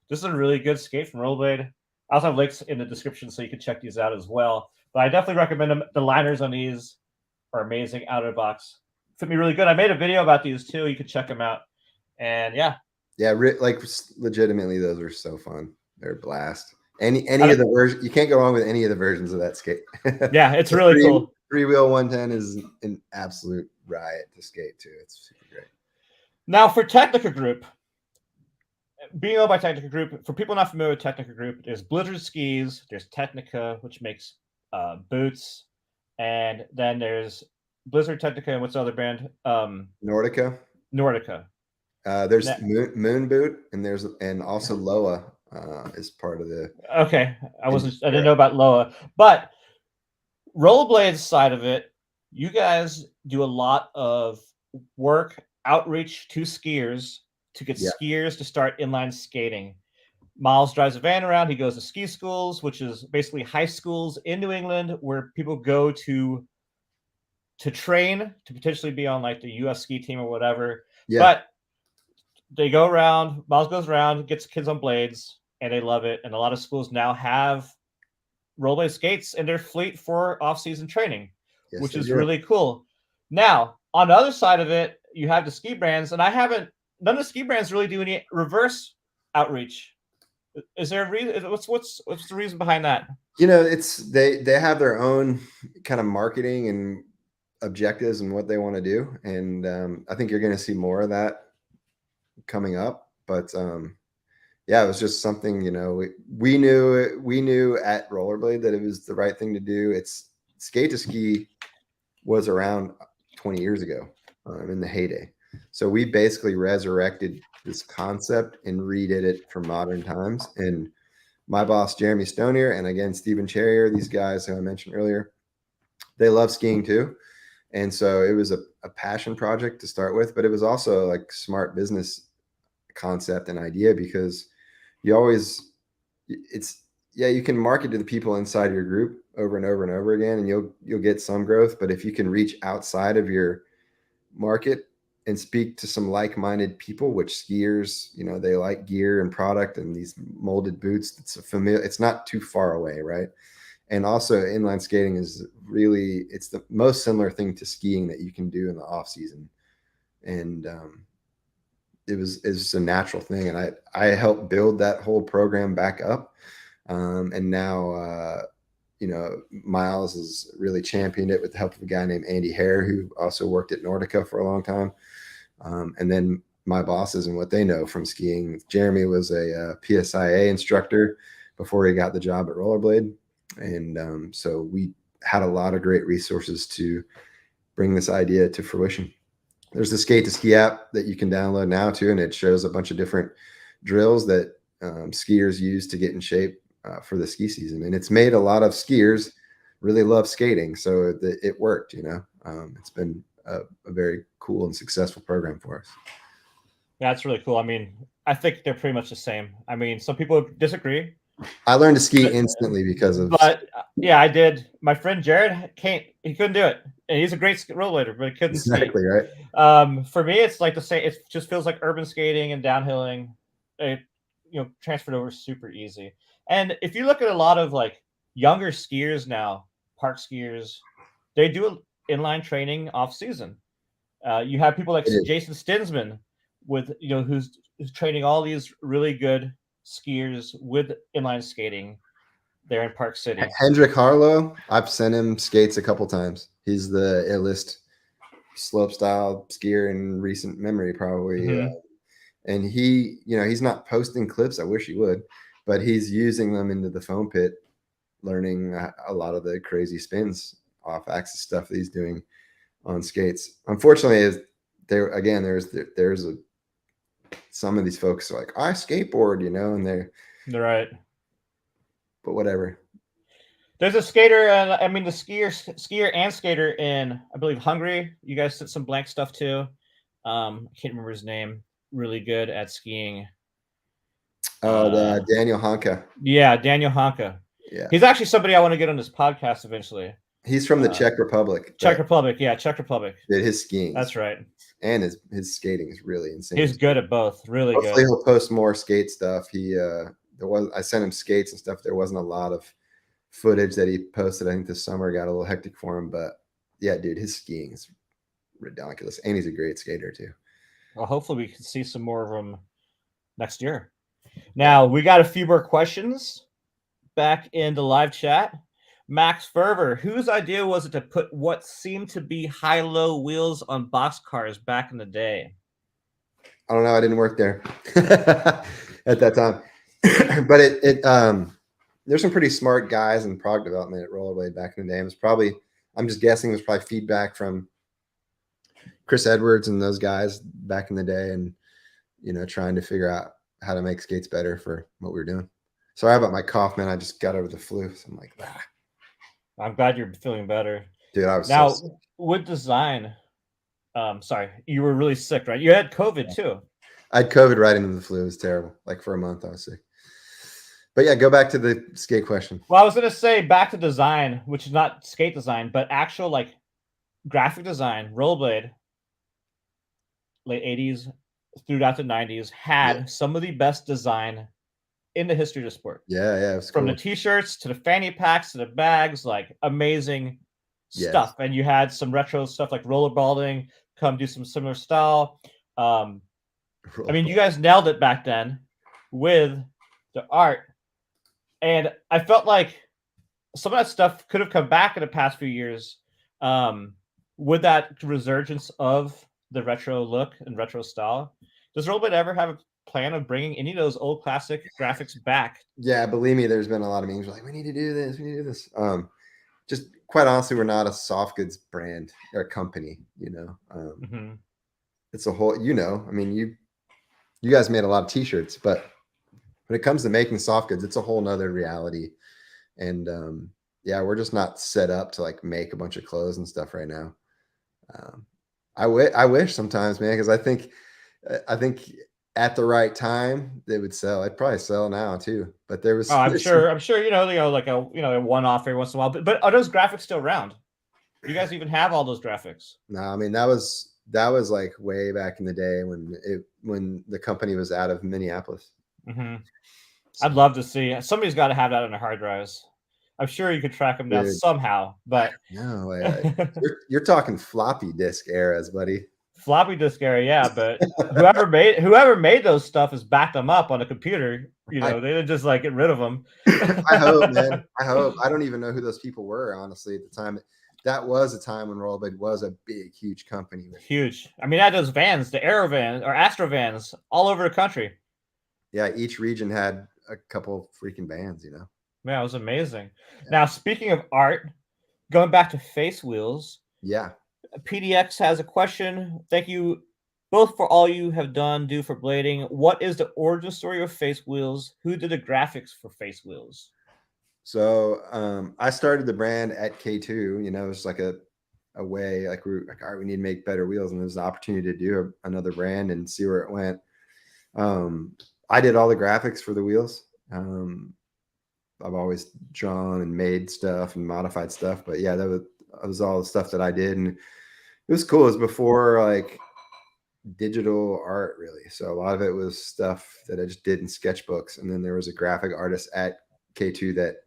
this is a really good skate from Rollerblade. I also have links in the description so you can check these out as well. But I definitely recommend them. The liners on these are amazing out of the box. Fit me really good. I made a video about these too. You can check them out. And yeah. Yeah, like legitimately, those are so fun. They're a blast. Any of the versions, you can't go wrong with any of the versions of that skate. Yeah, it's really cool. 3-wheel 110 is an absolute riot to skate too. It's super great. Now for Technica Group, being owned by Technica Group, for people not familiar with Technica Group, there's Blizzard skis, there's Technica, which makes boots, and then there's Blizzard, Technica, and what's the other brand? Nordica. There's Moon Boot, and also Loa is part of the. Okay, I didn't know about Loa, but Rollerblade's side of it, you guys do a lot of work, outreach to skiers to get skiers to start inline skating. Miles drives a van around. He goes to ski schools, which is basically high schools in New England where people go to train to potentially be on like the US ski team or whatever. Yeah. But they go around, Miles goes around, gets kids on blades, and they love it. And a lot of schools now have rollerblade skates in their fleet for off-season training, which is really cool. Now, on the other side of it, you have the ski brands, and none of the ski brands really do any reverse outreach. Is there a reason? What's the reason behind that? It's they have their own kind of marketing and objectives and what they want to do. And I think you're going to see more of that coming up. But yeah, it was just something, we knew at Rollerblade that it was the right thing to do. It's skate to ski was around 20 years ago in the heyday. So we basically resurrected this concept and redid it for modern times. And my boss, Jeremy Stonier, and again, Stephen Cherrier, these guys who I mentioned earlier, they love skiing too. And so it was a passion project to start with, but it was also like smart business concept and idea, because you always, you can market to the people inside your group over and over and over again, and you'll get some growth. But if you can reach outside of your market and speak to some like-minded people, which skiers, they like gear and product and these molded boots, it's not too far away, right? And also inline skating is really, it's the most similar thing to skiing that you can do in the off season. And it's a natural thing. And I helped build that whole program back up. And now, Miles has really championed it with the help of a guy named Andy Hare, who also worked at Nordica for a long time. And then my bosses and what they know from skiing. Jeremy was a PSIA instructor before he got the job at Rollerblade. And so we had a lot of great resources to bring this idea to fruition. There's the Skate to Ski app that you can download now too, and it shows a bunch of different drills that skiers use to get in shape for the ski season. And it's made a lot of skiers really love skating, so it worked. It's been a very cool and successful program for us. Yeah, that's really cool. I mean, I think they're pretty much the same. I mean, some people disagree. I learned to ski instantly because of. But yeah, I did. My friend Jared he couldn't do it, and he's a great rollerblader, but he couldn't Exactly ski. Right. For me, it's like the same. It just feels like urban skating and downhilling. It transferred over super easy. And if you look at a lot of like younger skiers now, park skiers, they do inline training off season. You have people like Jason Stinsman with who's training all these really good skiers with inline skating there in Park City. Hendrik Harlow, I've sent him skates a couple times. He's the illest slopestyle skier in recent memory, probably. Mm-hmm. And he, he's not posting clips. I wish he would, but he's using them into the foam pit, learning a lot of the crazy spins off axis stuff that he's doing on skates. Unfortunately, there's some of these folks are like, I skateboard, and they're right. But whatever. There's a skater, and I mean the skier and skater in, I believe, Hungary. You guys sent some blank stuff too. I can't remember his name. Really good at skiing. Daniel Hanka. Yeah, Daniel Hanka. Yeah, he's actually somebody I want to get on this podcast eventually. He's from the Czech Republic. Czech Republic, yeah, Czech Republic. His skiing. That's right. And his skating is really insane. He's good at both. Really Hopefully good. He'll post more skate stuff. I sent him skates and stuff. There wasn't a lot of footage that he posted. I think this summer got a little hectic for him, but yeah, dude, his skiing is ridiculous, and he's a great skater too. Well, hopefully we can see some more of him next year. Now we got a few more questions back in the live chat. Max Ferver, whose idea was it to put what seemed to be high-low wheels on boxcars back in the day? I don't know. I didn't work there at that time, but there's some pretty smart guys in product development at Rollerblade back in the day. It was probably, I'm just guessing, it was probably feedback from Chris Edwards and those guys back in the day, and trying to figure out how to make skates better for what we were doing. Sorry about my cough, man. I just got over the flu, so I'm like, I'm glad you're feeling better, dude. I was now so sick. With design. Sorry, you were really sick, right? You had COVID too. I had COVID right into the flu. It was terrible. Like for a month, I was sick. But yeah, go back to the skate question. Well, I was gonna say back to design, which is not skate design, but actual like graphic design. Rollerblade, late 80s throughout the 90s, had some of the best design in the history of the sport. Yeah, it was from cool. The t-shirts to the fanny packs to the bags, like amazing stuff. And you had some retro stuff like rollerblading come do some similar style. I mean, you guys nailed it back then with the art, and I felt like some of that stuff could have come back in the past few years. with that resurgence of the retro look and retro style, does Rollerblade ever have a plan of bringing any of those old classic graphics back? Yeah, believe me, there's been a lot of memes like, we need to do this, we need to do this. Just quite honestly, we're not a soft goods brand or company, you know. Mm-hmm. It's a whole, you know, I mean, you guys made a lot of t-shirts, but when it comes to making soft goods, it's a whole nother reality. And yeah, we're just not set up to like make a bunch of clothes and stuff right now. Um, I wish sometimes, man, because I think at the right time they would sell. I'd probably sell now too. But there Oh, was I'm there's some, sure. I'm sure. Like a one off every once in a while. But are those graphics still around? You guys even have all those graphics? no, I mean that was like way back in the day when the company was out of Minneapolis. Mm-hmm. I'd So, love to see. Somebody's got to have that on their hard drives. I'm sure you could track them down dude, somehow. But no, you're talking floppy disk eras, buddy. floppy disk era, yeah. But whoever made those stuff has backed them up on a computer. I, They didn't just like get rid of them. I hope, man. I hope. I don't even know who those people were, honestly, at the time. That was a time when Rollerblade was a big, huge company. Huge. I mean, that those vans, the Aero vans or Astro vans, all over the country. Yeah, each region had a couple freaking bands, you know. Man, it was amazing. Yeah. Now, speaking of art, going back to face wheels, Yeah. PDX has a question. Thank you both for all you have do for blading. What is the origin story of face wheels? Who did the graphics for face wheels? So I started the brand at K2. You know, it's like a way like we're like, all right, we need to make better wheels, and there's an opportunity to do another brand and see where it went. I did all the graphics for the wheels. I've always drawn and made stuff and modified stuff, but yeah, that was all the stuff that I did, and it was cool. It was before like digital art, really. So a lot of it was stuff that I just did in sketchbooks, and then there was a graphic artist at K2 that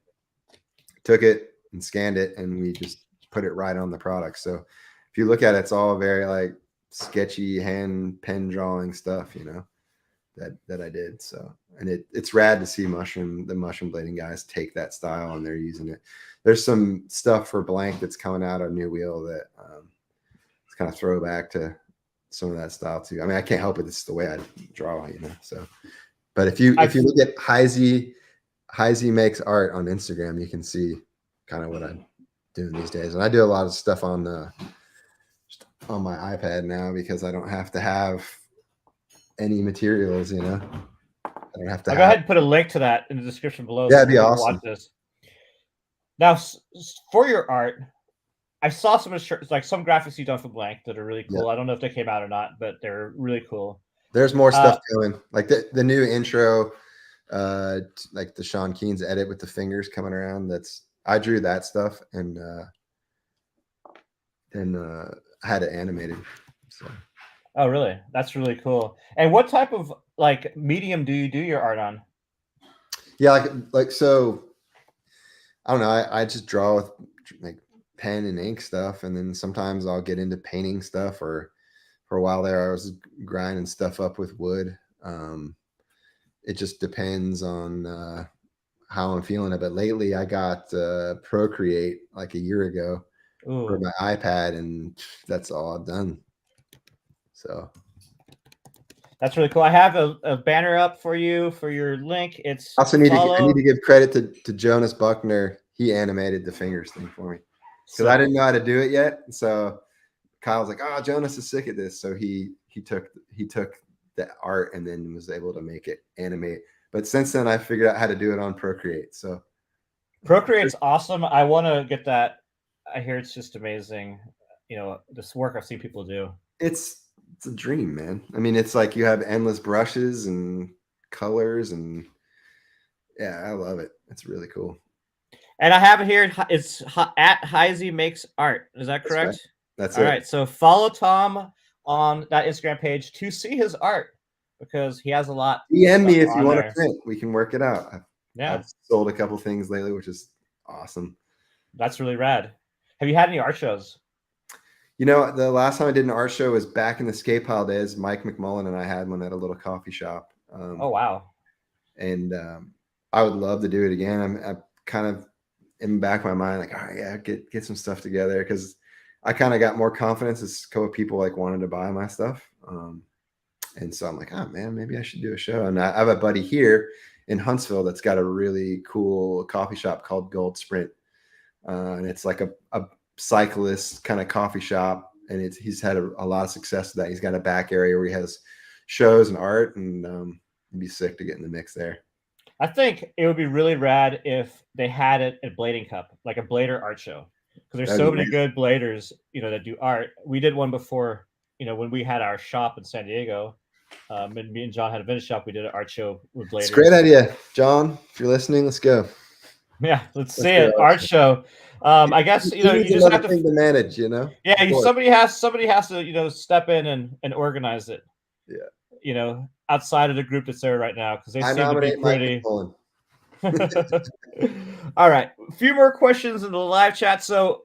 took it and scanned it, and we just put it right on the product. So if you look at it, it's all very like sketchy hand pen drawing stuff, you know, that I did. So, and it's rad to see the mushroom blading guys take that style and they're using it. There's some stuff for blank that's coming out a new wheel that it's kind of throwback to some of that style too. I mean, I can't help it. It's the way I draw, you know. So, but if you look at Hyzy makes art on Instagram, you can see kind of what I'm doing these days. And I do a lot of stuff on my iPad now because I don't have to have any materials, you know. I don't have to I'll go ahead and put a link to that in the description below. Yeah, it'd be awesome. Watch this. Now, for your art, I saw some graphics you've done for blank that are really cool. Yeah. I don't know if they came out or not, but they're really cool. There's more stuff coming, like the new intro, like the Sean Keen's edit with the fingers coming around. I drew that stuff and then had it animated. So. Oh, really? That's really cool. And what type of like medium do you do your art on? Yeah, like so. I don't know. I just draw with like pen and ink stuff, and then sometimes I'll get into painting stuff. Or for a while there, I was grinding stuff up with wood. It just depends on how I'm feeling it. But lately, I got Procreate like a year ago for my iPad, and that's all I've done. So that's really cool. I have a banner up for you for your link. It's also I need to give credit to Jonas Buckner. He animated the fingers thing for me because I didn't know how to do it yet. So Kyle's like, "Oh, Jonas is sick at this," so he took the art and then was able to make it animate. But since then, I figured out how to do it on Procreate. So Procreate's awesome. I want to get that. I hear it's just amazing. You know, this work I've seen people do. It's a dream, man. I mean, it's like you have endless brushes and colors, and yeah, I love it. It's really cool. And I have it here. It's at Hyzy Makes Art. Is that correct? That's all it. All right. So follow Tom on that Instagram page to see his art because he has a lot. DM me if you want to print. We can work it out. I've sold a couple things lately, which is awesome. That's really rad. Have you had any art shows? You know, the last time I did an art show was back in the skate pile days. Mike McMullen and I had one at a little coffee shop. Oh, wow. And I would love to do it again. I'm kind of in the back of my mind, like, all right, yeah, get some stuff together because I kind of got more confidence as a couple of people like wanted to buy my stuff. And so I'm like, oh man, maybe I should do a show. And I have a buddy here in Huntsville that's got a really cool coffee shop called Gold Sprint. And it's like a cyclist kind of coffee shop. And he's had a lot of success with that. He's got a back area where he has shows and art, and it'd be sick to get in the mix there. I think it would be really rad if they had it at Blading Cup, like a blader art show. Because there's so many good bladers, that do art. We did one before, when we had our shop in San Diego. And me and John had a vintage shop. We did an art show with bladers. It's a great idea, John. If you're listening, let's go. Yeah, let's see it. Art show. I guess you just have to manage. Yeah, somebody has to step in and organize it. Yeah. Outside of the group that's there right now, because they seem to be pretty. All right, a few more questions in the live chat. So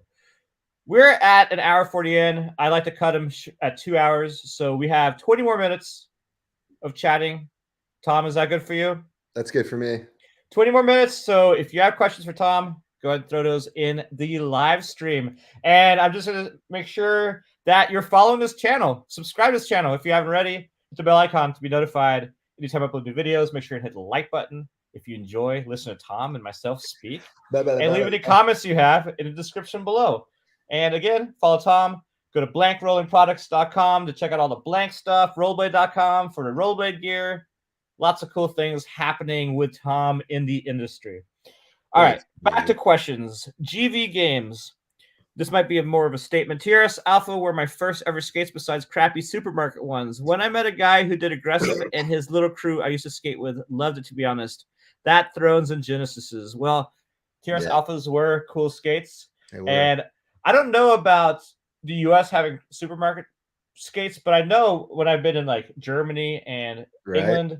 we're at an hour 40 in. I like to cut them at 2 hours, so we have 20 more minutes of chatting. Tom, is that good for you? That's good for me. 20 more minutes. So if you have questions for Tom, go ahead and throw those in the live stream. And I'm just going to make sure that you're following this channel. Subscribe to this channel if you haven't already. Hit the bell icon to be notified anytime I upload new videos. Make sure you hit the like button if you enjoy listening to Tom and myself speak. And leave any comments you have in the description below. And again, follow Tom. Go to blankrollingproducts.com to check out all the blank stuff. Rollerblade.com for the rollerblade gear. Lots of cool things happening with Tom in the industry. All right, back to questions. GV Games. This might be more of a statement. TRS Alpha were my first ever skates besides crappy supermarket ones. When I met a guy who did aggressive and his little crew I used to skate with, loved it, to be honest. That, Thrones, and Genesises. Well, TRS Alphas were cool skates. And I don't know about the U.S. having supermarket skates, but I know when I've been in like Germany and England,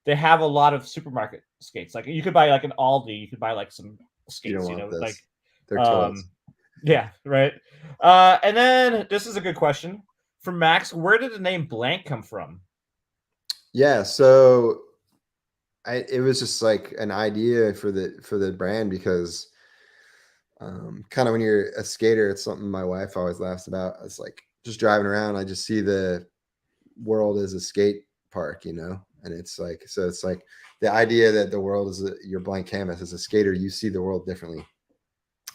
they have a lot of supermarket skates. Like you could buy like an Aldi, you could buy like some skates, like they're toys. Yeah, right. And then this is a good question from Max. Where did the name Blank come from? Yeah, so it was just like an idea for the brand, because kind of when you're a skater, it's something my wife always laughs about. It's like just driving around, I just see the world as a skate park, and it's like, so it's like the idea that the world is your blank canvas. As a skater, you see the world differently.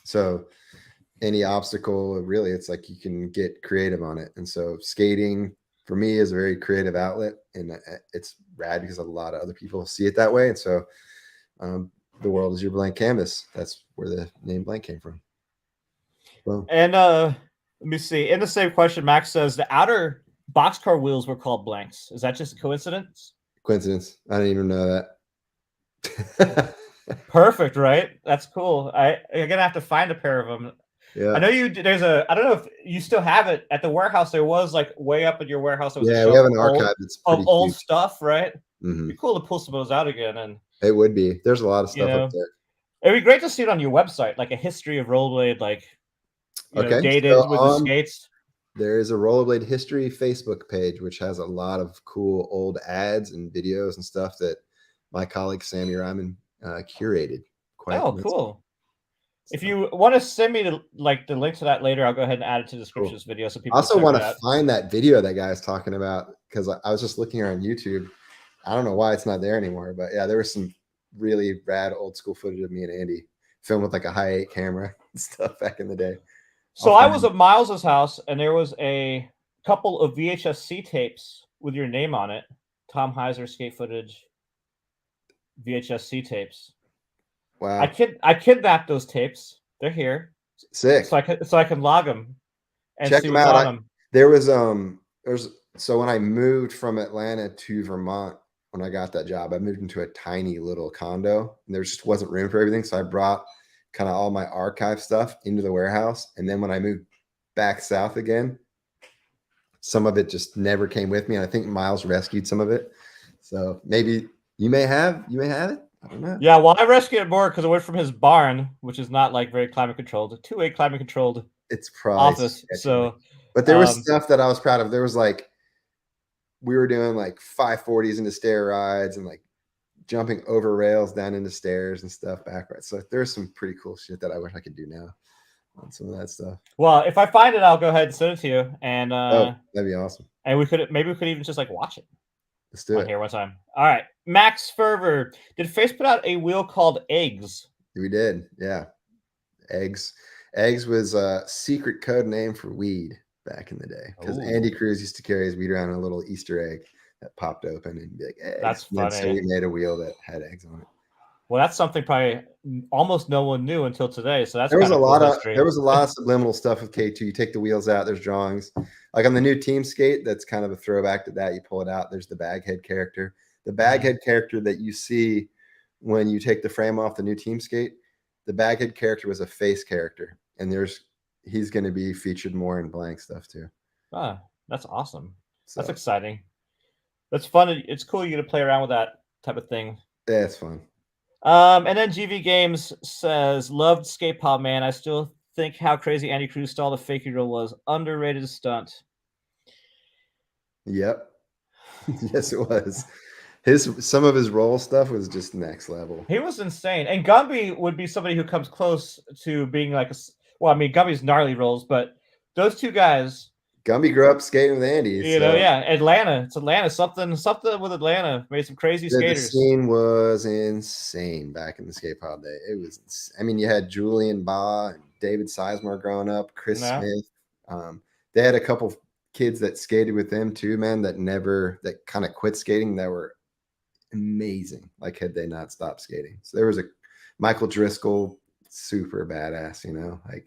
So any obstacle, really, it's like you can get creative on it. And so skating for me is a very creative outlet, and it's rad because a lot of other people see it that way. And so the world is your blank canvas. That's where the name Blank came from. Well, and let me see. In the same question, Max says the outer boxcar wheels were called blanks. Is that just a coincidence? Coincidence. I didn't even know that. Perfect, right? That's cool. I'm gonna have to find a pair of them. Yeah, I know you. I don't know if you still have it at the warehouse. There was like way up in your warehouse. There was we have an archive of old stuff, right? Mm-hmm. It'd be cool to pull some of those out again. And it would be. There's a lot of stuff up there. It'd be great to see it on your website, like a history of Rollerblade, like dated with the skates. There is a Rollerblade history Facebook page, which has a lot of cool old ads and videos and stuff that my colleague Sammy Ryman curated. Cool. If you want to send me the link to that later, I'll go ahead and add it to the description of this video so people. I also want to find that video that guy's talking about, because I was just looking on YouTube. I don't know why it's not there anymore, but yeah, there was some really rad old school footage of me and Andy filmed with like a high 8 camera and stuff back in the day. So I was at Miles's house, and there was a couple of VHS-C tapes with your name on it. Tom Hyser skate footage, VHS-C tapes. Wow! I kidnapped those tapes. They're here. Sick. So I can log them and check see them what's out. on them. So when I moved from Atlanta to Vermont, when I got that job, I moved into a tiny little condo, and there just wasn't room for everything. So I brought kind of all my archive stuff into the warehouse. And then when I moved back south again, some of it just never came with me. And I think Miles rescued some of it. So maybe you may have it. I don't know. Yeah, well, I rescued it more because it went from his barn, which is not like very climate controlled, to a climate controlled office. So, but there was stuff that I was proud of. There was like, we were doing like 540s into stair rides and like jumping over rails down into stairs and stuff backwards. So there's some pretty cool shit that I wish I could do now. on some of that stuff. Well, if I find it, I'll go ahead and send it to you, and Oh, that'd be awesome. we could even just like watch it Let's do on it. here one time. All right, Max Fervor, did Face put out a wheel called Eggs? We did, yeah. Eggs. Eggs was a secret code name for weed back in the day because Andy Cruz used to carry his weed around in a little Easter egg that popped open and be like, eggs. That's funny. So we made a wheel that had eggs on it. Well, that's something probably almost no one knew until today. So that's there was a lot of history. there was a lot of subliminal stuff with K2. You take the wheels out, there's drawings. Like on the new Team Skate, that's kind of a throwback to that. You pull it out, there's the baghead character. The baghead character that you see when you take the frame off the new Team Skate, the baghead character was a face character, and he's going to be featured more in blank stuff too. Ah, that's awesome. So, that's exciting. That's fun. It's cool you get to play around with that type of thing. Yeah, it's fun. And then GV Games says, loved Skate Pop, man. I still think how crazy Andy Cruz style the fake roll was. Underrated stunt. Yep. Yes, it was. Some of his roll stuff was just next level. He was insane. And Gumby would be somebody who comes close to being like Gumby's gnarly rolls, but those two guys. Gumby grew up skating with Andy. Yeah. Atlanta. It's Atlanta. Something with Atlanta. Made some crazy skaters. The scene was insane back in the skate pop day. It was, you had Julian Baugh and David Sizemore growing up, Chris Smith. They had a couple kids that skated with them too, man, that kind of quit skating that were amazing. Like, had they not stopped skating. So there was a Michael Driscoll, super badass, like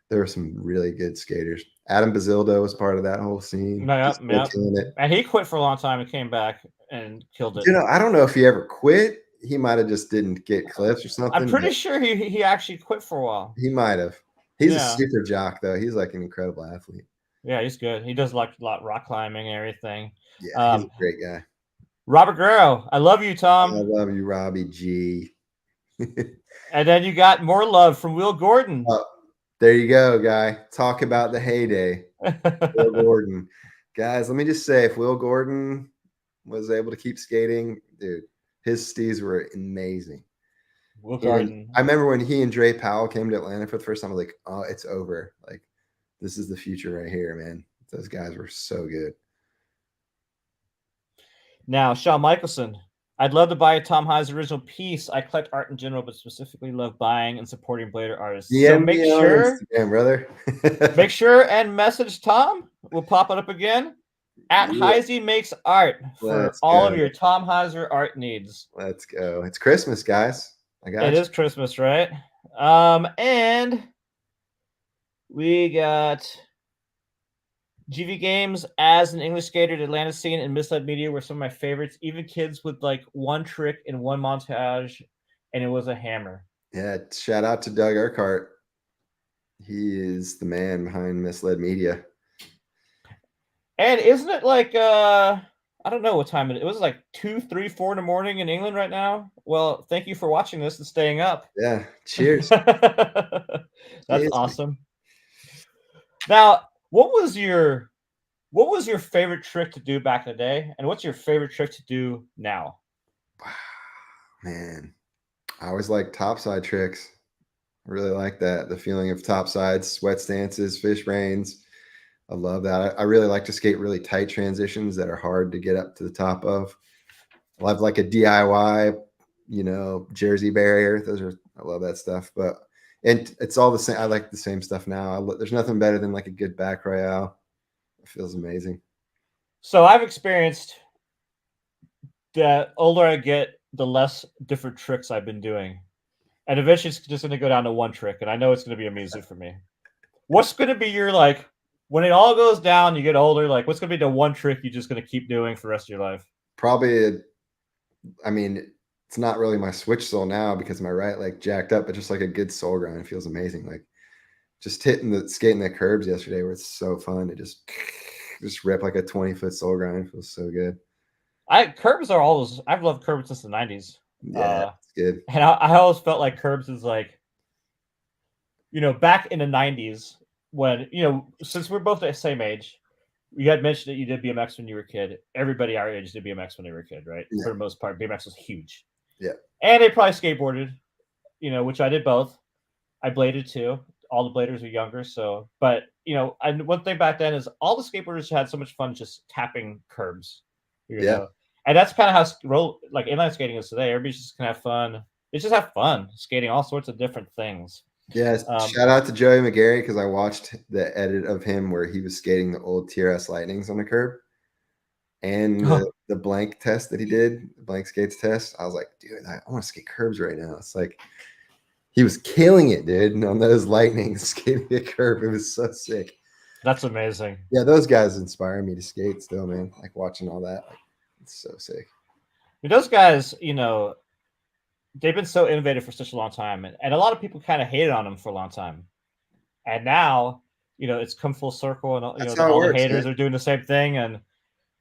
there were some really good skaters. Adam Bazildo was part of that whole scene. Yep. And he quit for a long time and came back and killed it. I don't know if he ever quit. He might have just didn't get clips or something. I'm pretty sure he actually quit for a while. He might have. He's a super jock, though. He's like an incredible athlete. Yeah, he's good. He does like a lot of rock climbing and everything. Yeah, he's a great guy. Robert Guerrero, I love you, Tom. I love you, Robbie G. And then you got more love from Will Gordon. There you go, guy. Talk about the heyday. Will Gordon. Guys, let me just say, if Will Gordon was able to keep skating, dude, his stees were amazing. Will Gordon. I remember when he and Dre Powell came to Atlanta for the first time, I was like, oh, it's over. Like, this is the future right here, man. Those guys were so good. Now, Shawn Michelson. I'd love to buy a Tom Hyser original piece. I collect art in general, but specifically love buying and supporting Blader artists. Yeah, so make sure, brother. make sure and message Tom. We'll pop it up again at Hyzy Makes Art for all of your Tom Hyser art needs. Let's go. It's Christmas, guys. It is Christmas, right? And we got GV Games as an English skater at Atlanta scene and Misled Media were some of my favorites. Even kids with like one trick in one montage, and it was a hammer. Yeah, shout out to Doug Urquhart. He is the man behind Misled Media. And isn't it like I don't know what time it is. It was like 2, 3, 4 in the morning in England right now. Well, thank you for watching this and staying up. Yeah, cheers. That's awesome. Now, what was your favorite trick to do back in the day, and what's your favorite trick to do now? Man, I always like topside tricks. I really like that. The feeling of topsides, sweat stances, fish brains. I love that. I really like to skate really tight transitions that are hard to get up to the top of. I love like a DIY, Jersey barrier. I love that stuff. And it's all the same. I like the same stuff now. There's nothing better than like a good back royale. It feels amazing. So I've experienced the older I get, the less different tricks I've been doing. And eventually it's just going to go down to one trick. And I know it's going to be amazing for me. What's going to be your, like, when it all goes down, you get older, like, what's going to be the one trick you're just going to keep doing for the rest of your life? Probably, it's not really my switch sole now because my right leg jacked up, but just like a good soul grind. It feels amazing. Like just skating the curbs yesterday where it's so fun. It just rip like a 20-foot soul grind. It feels so good. Curbs are always, I've loved curbs since the 90s. Yeah, it's good. And I always felt like curbs is like, back in the 90s when, since we're both the same age, you had mentioned that you did BMX when you were a kid. Everybody our age did BMX when they were a kid, right? Yeah. For the most part, BMX was huge. Yeah. And they probably skateboarded, which I did both. I bladed too. all the bladers are younger. So, but and one thing back then is all the skateboarders had so much fun just tapping curbs, Yeah. and that's kind of how like inline skating is today. Everybody's just gonna have fun. They just have fun skating all sorts of different things. Yeah. Shout out to Joey McGarry, because I watched the edit of him where he was skating the old TRS Lightnings on the curb, and the blank test that he did, the blank skates test. I was like, dude, I want to skate curbs right now. It's like he was killing it, dude, on those Lightnings skating a curb. It was so sick. That's amazing. Yeah, those guys inspire me to skate still, man. Like watching all that, like it's so sick. Those guys, they've been so innovative for such a long time, and a lot of people kind of hated on them for a long time, and now it's come full circle, and all the haters are doing the same thing, and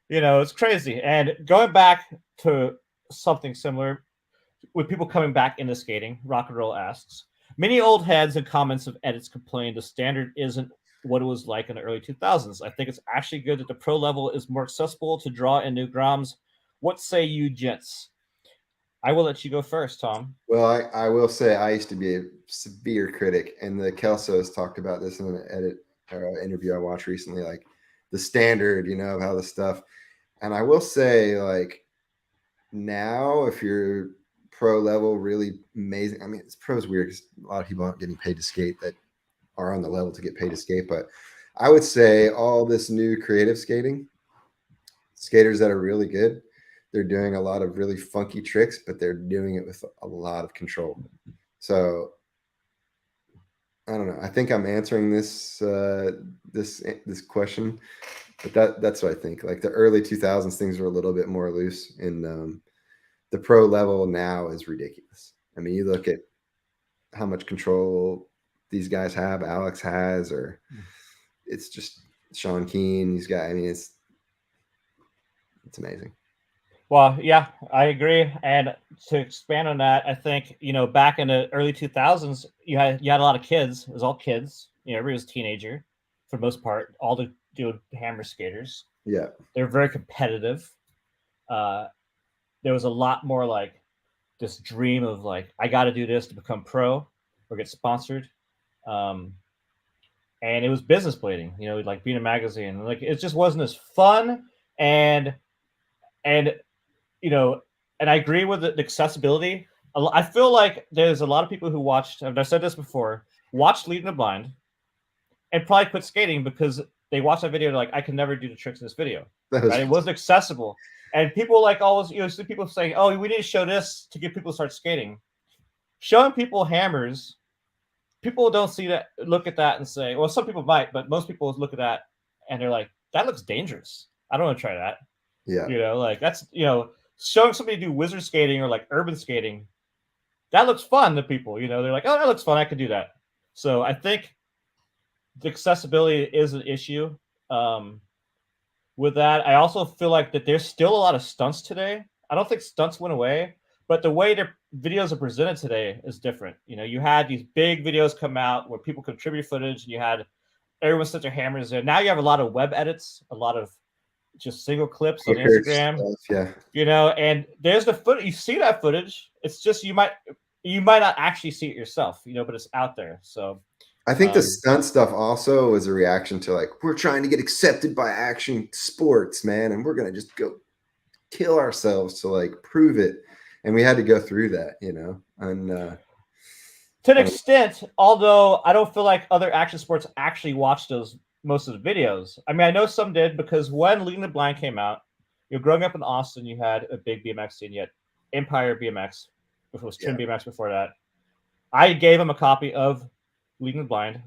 it's crazy. And going back to something similar with people coming back into skating, Rock and Roll asks, many old heads and comments of edits complain the standard isn't what it was like in the early 2000s. I think it's actually good that the pro level is more accessible to draw in new groms. What say you, gents? I will let you go first, Tom. Well, I will say I used to be a severe critic, and the Kelsos talked about this in an edit or interview I watched recently, like the standard, of how the stuff. And I will say, like, now if you're pro level, really amazing. I mean, it's pro's weird because a lot of people aren't getting paid to skate that are on the level to get paid to skate. But I would say all this new creative skating, skaters that are really good, they're doing a lot of really funky tricks, but they're doing it with a lot of control. So I don't know. I think I'm answering this this question, but that's what I think. Like the early 2000s, things were a little bit more loose, and the pro level now is ridiculous. I mean, you look at how much control these guys have, Alex has, or it's just Sean Keen. These guys. I mean, it's amazing. Well, yeah, I agree. And to expand on that, I think back in the early 2000s, you had a lot of kids. It was all kids. Everybody was a teenager for the most part. All the hammer skaters. Yeah, they're very competitive. There was a lot more like this dream of like, I got to do this to become pro or get sponsored. And it was business blading, like being a magazine. Like it just wasn't as fun. And and I agree with the accessibility. I feel like there's a lot of people who watched, and I've said this before, watched Leading the Blind and probably quit skating because they watched that video and like, I can never do the tricks in this video. Right? It wasn't accessible. And people like always, see people saying, oh, we need to show this to get people to start skating. Showing people hammers, people don't see that, look at that and say, well, some people might, but most people look at that and they're like, that looks dangerous. I don't want to try that. Yeah. Like that's, showing somebody do wizard skating or like urban skating, that looks fun to people. They're like, oh, that looks fun. I could do that. So I think the accessibility is an issue. With that, I also feel like that there's still a lot of stunts today. I don't think stunts went away, but the way their videos are presented today is different. You had these big videos come out where people contribute footage, and you had everyone set their hammers in. Now you have a lot of web edits, a lot of just single clips on Instagram. Stuff, yeah. And there's the footage. You see that footage. It's just you might not actually see it yourself, but it's out there. So I think the stunt stuff also was a reaction to like, we're trying to get accepted by action sports, man, and we're gonna just go kill ourselves to like prove it. And we had to go through that, and to an extent, although I don't feel like other action sports actually watched most of the videos. I mean, I know some did, because when Leading the Blind came out, growing up in Austin, you had a big BMX scene. You had Empire BMX, which was Trim BMX before that. I gave him a copy of Leading the Blind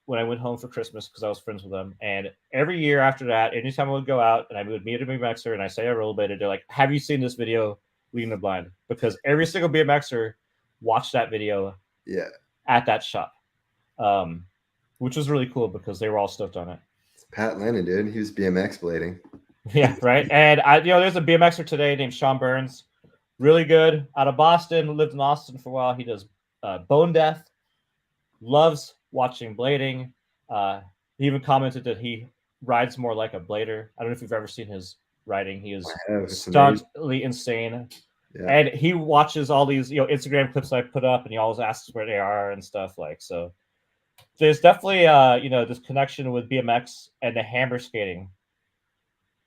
when I went home for Christmas because I was friends with them. And every year after that, anytime I would go out and I would meet a BMXer and I say I rollerbladed, they're like, have you seen this video, Leading the Blind? Because every single BMXer watched that video at that shop. Which was really cool because they were all stoked on it. It's Pat Lennon, dude. He was BMX blading. Yeah, right. And there's a BMXer today named Sean Burns. Really good. Out of Boston, lived in Austin for a while. He does Bone Death. Loves watching blading. He even commented that he rides more like a blader. I don't know if you've ever seen his riding. He is stunningly insane. Yeah. And he watches all these, Instagram clips I put up, and he always asks where they are and stuff like so. there's definitely this connection with BMX and the hammer skating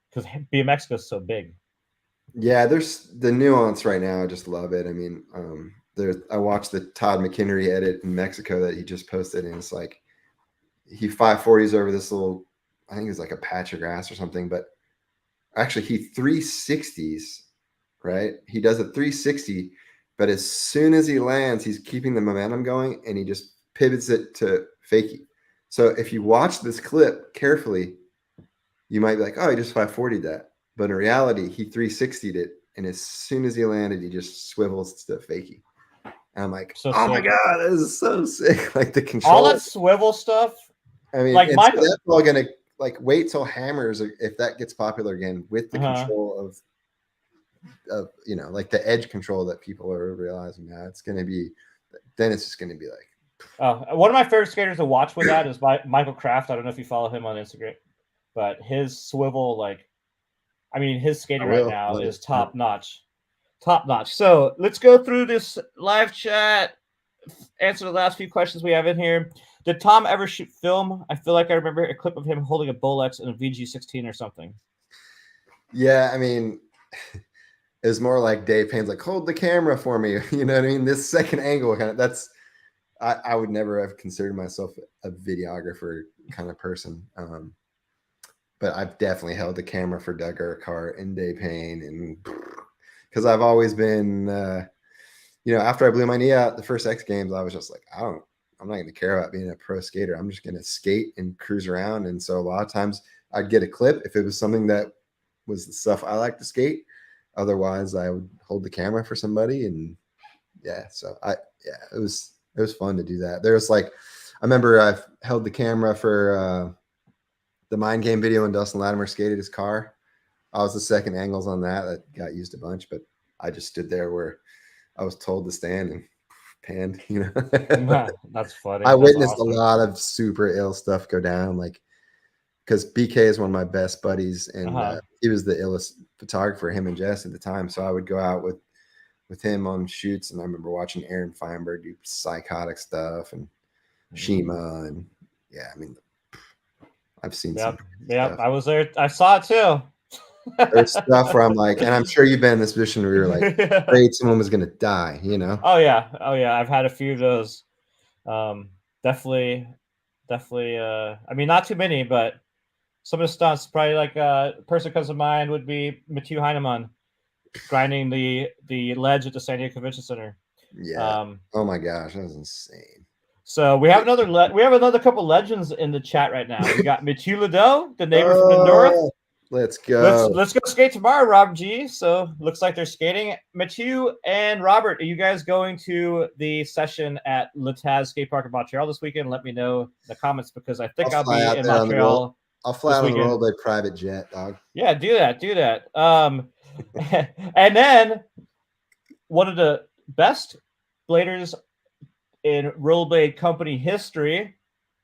because BMX goes so big. Yeah, there's the nuance right now. I just love it. I mean, I watched the Todd McHenry edit in Mexico that he just posted, and it's like he 540s over this little, I think it's like a patch of grass or something, but actually he 360s, right? He does a 360, but as soon as he lands, he's keeping the momentum going, and he just pivots it to fakie. So if you watch this clip carefully, you might be like, oh, he just 540'd that. But in reality, he 360'd it. And as soon as he landed, he just swivels to fakie. And I'm like, So oh my sick. God, this is so sick. Like the All control. that swivel stuff. I mean, Like and so Michael. that's all going to like wait till hammers, if that gets popular again, with the control of like the edge control that people are realizing now. It's going to be, then it's just going to be like. One of my favorite skaters to watch with that is Michael Kraft. I don't know if you follow him on Instagram, but his swivel, his skating right now is top notch. Top notch. So let's go through this live chat. Answer the last few questions we have in here. Did Tom ever shoot film? I feel like I remember a clip of him holding a Bolex in a VG16 or something. Yeah, I mean, it was more like Dave Payne's like, hold the camera for me. You know what I mean? This second angle kind of, that's, I would never have considered myself a videographer kind of person. But I've definitely held the camera for Doug Urquhart and Dave Payne, and because I've always been, after I blew my knee out the first X Games, I was just like, I'm not going to care about being a pro skater. I'm just going to skate and cruise around. And so a lot of times I'd get a clip if it was something that was the stuff I like to skate. Otherwise, I would hold the camera for somebody, and it was fun to do that. There was like, I remember I've held the camera for the Mind Game video when Dustin Latimer skated his car. I was the second angles on that got used a bunch, but I just stood there where I was told to stand and panned, That's funny. I witnessed awesome. a lot of super ill stuff go down, like, because BK is one of my best buddies, and he was the illest photographer, him and Jess at the time. So I would go out with him on shoots, and I remember watching Aaron Feinberg do psychotic stuff, and Shima, and I've seen some stuff. I was there. I saw it too. There's stuff where I'm like, and I'm sure you've been in this position where you're like, afraid someone was going to die, Oh yeah. I've had a few of those. Definitely. Not too many, but some of the stunts, probably like a person comes to mind would be Mathieu Heinemann grinding the ledge at the San Diego Convention Center. Yeah. Oh my gosh, that was insane. So we have another couple legends in the chat right now. We got Mathieu Ledoux, the neighbor from the north. Let's go. Let's go skate tomorrow, Rob G. So looks like they're skating. Mathieu and Robert, are you guys going to the session at Le Taz Skate Park in Montreal this weekend? Let me know in the comments, because I think I'll be in Montreal. I'll fly on the Rollerblade private jet, dog. Yeah, do that. And then one of the best bladers in Rollerblade company history,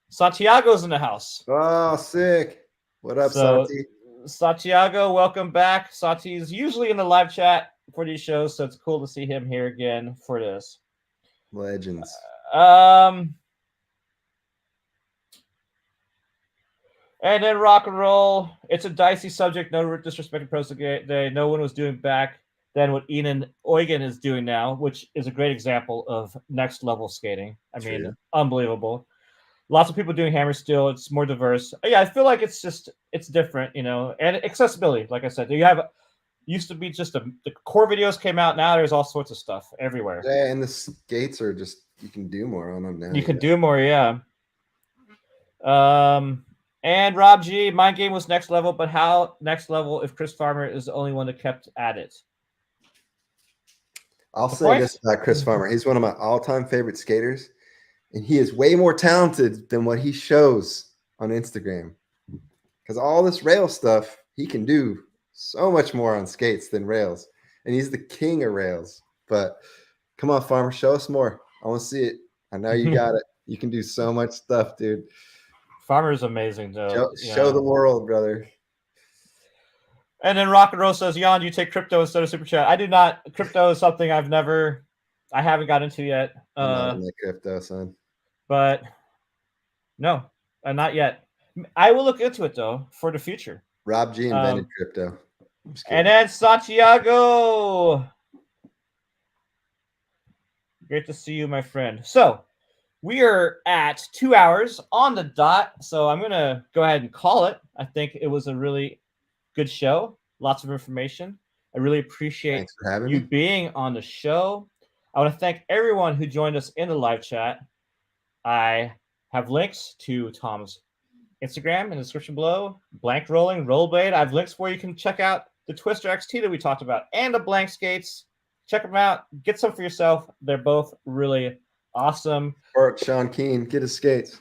Santiago's in the house. Oh, sick. What up, Santi? Santiago, welcome back. Santi is usually in the live chat for these shows, so it's cool to see him here again for this. Legends. And then rock and roll. It's a dicey subject. No disrespect to pros today. No one was doing back then what Enan Eugen is doing now, which is a great example of next level skating. Unbelievable. Lots of people doing hammer steel. It's more diverse. Yeah, I feel like it's different, and accessibility. Like I said, used to be just the core videos came out. Now there's all sorts of stuff everywhere. Yeah, and the skates are just, you can do more on them now. You can do more, yeah. And Rob G, Mind Game was next level, but how next level if Chris Farmer is the only one that kept at it? I'll say this about Chris Farmer. He's one of my all-time favorite skaters, and he is way more talented than what he shows on Instagram. Because all this rail stuff, he can do so much more on skates than rails. And he's the king of rails. But come on, Farmer, show us more. I want to see it. I know you got it. You can do so much stuff, dude. Farmer is amazing, though. Show the world, brother. And then Rock and Roll says, Jan, you take crypto instead of Super Chat. I do not. Crypto is something I haven't got into yet. I'm not in the crypto, son. But No, not yet. I will look into it though for the future. Rob G invented crypto. And then Santiago. Great to see you, my friend. So we are at 2 hours on the dot. So I'm going to go ahead and call it. I think it was a really good show. Lots of information. I really appreciate Thanks for having you me. being on the show. I want to thank everyone who joined us in the live chat. I have links to Tom's Instagram in the description below. Blank rolling, Rollerblade. I have links where you can check out the Twister XT that we talked about and the blank skates. Check them out. Get some for yourself. They're both really awesome. Or Sean Keen, get his skates.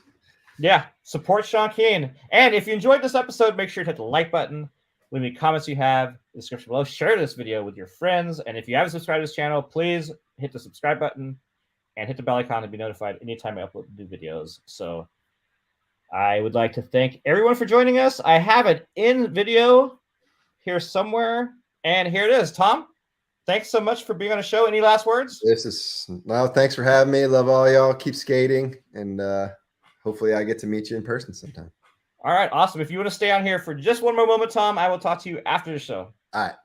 Yeah, support Sean Keen. And if you enjoyed this episode, make sure to hit the like button. Leave any comments you have in the description below. Share this video with your friends. And if you haven't subscribed to this channel, please hit the subscribe button and hit the bell icon to be notified anytime I upload new videos. So I would like to thank everyone for joining us. I have it in video here somewhere. And here it is. Tom, thanks so much for being on the show. Any last words? Thanks for having me. Love all y'all. Keep skating. And hopefully I get to meet you in person sometime. All right, awesome. If you want to stay on here for just one more moment, Tom, I will talk to you after the show. All right.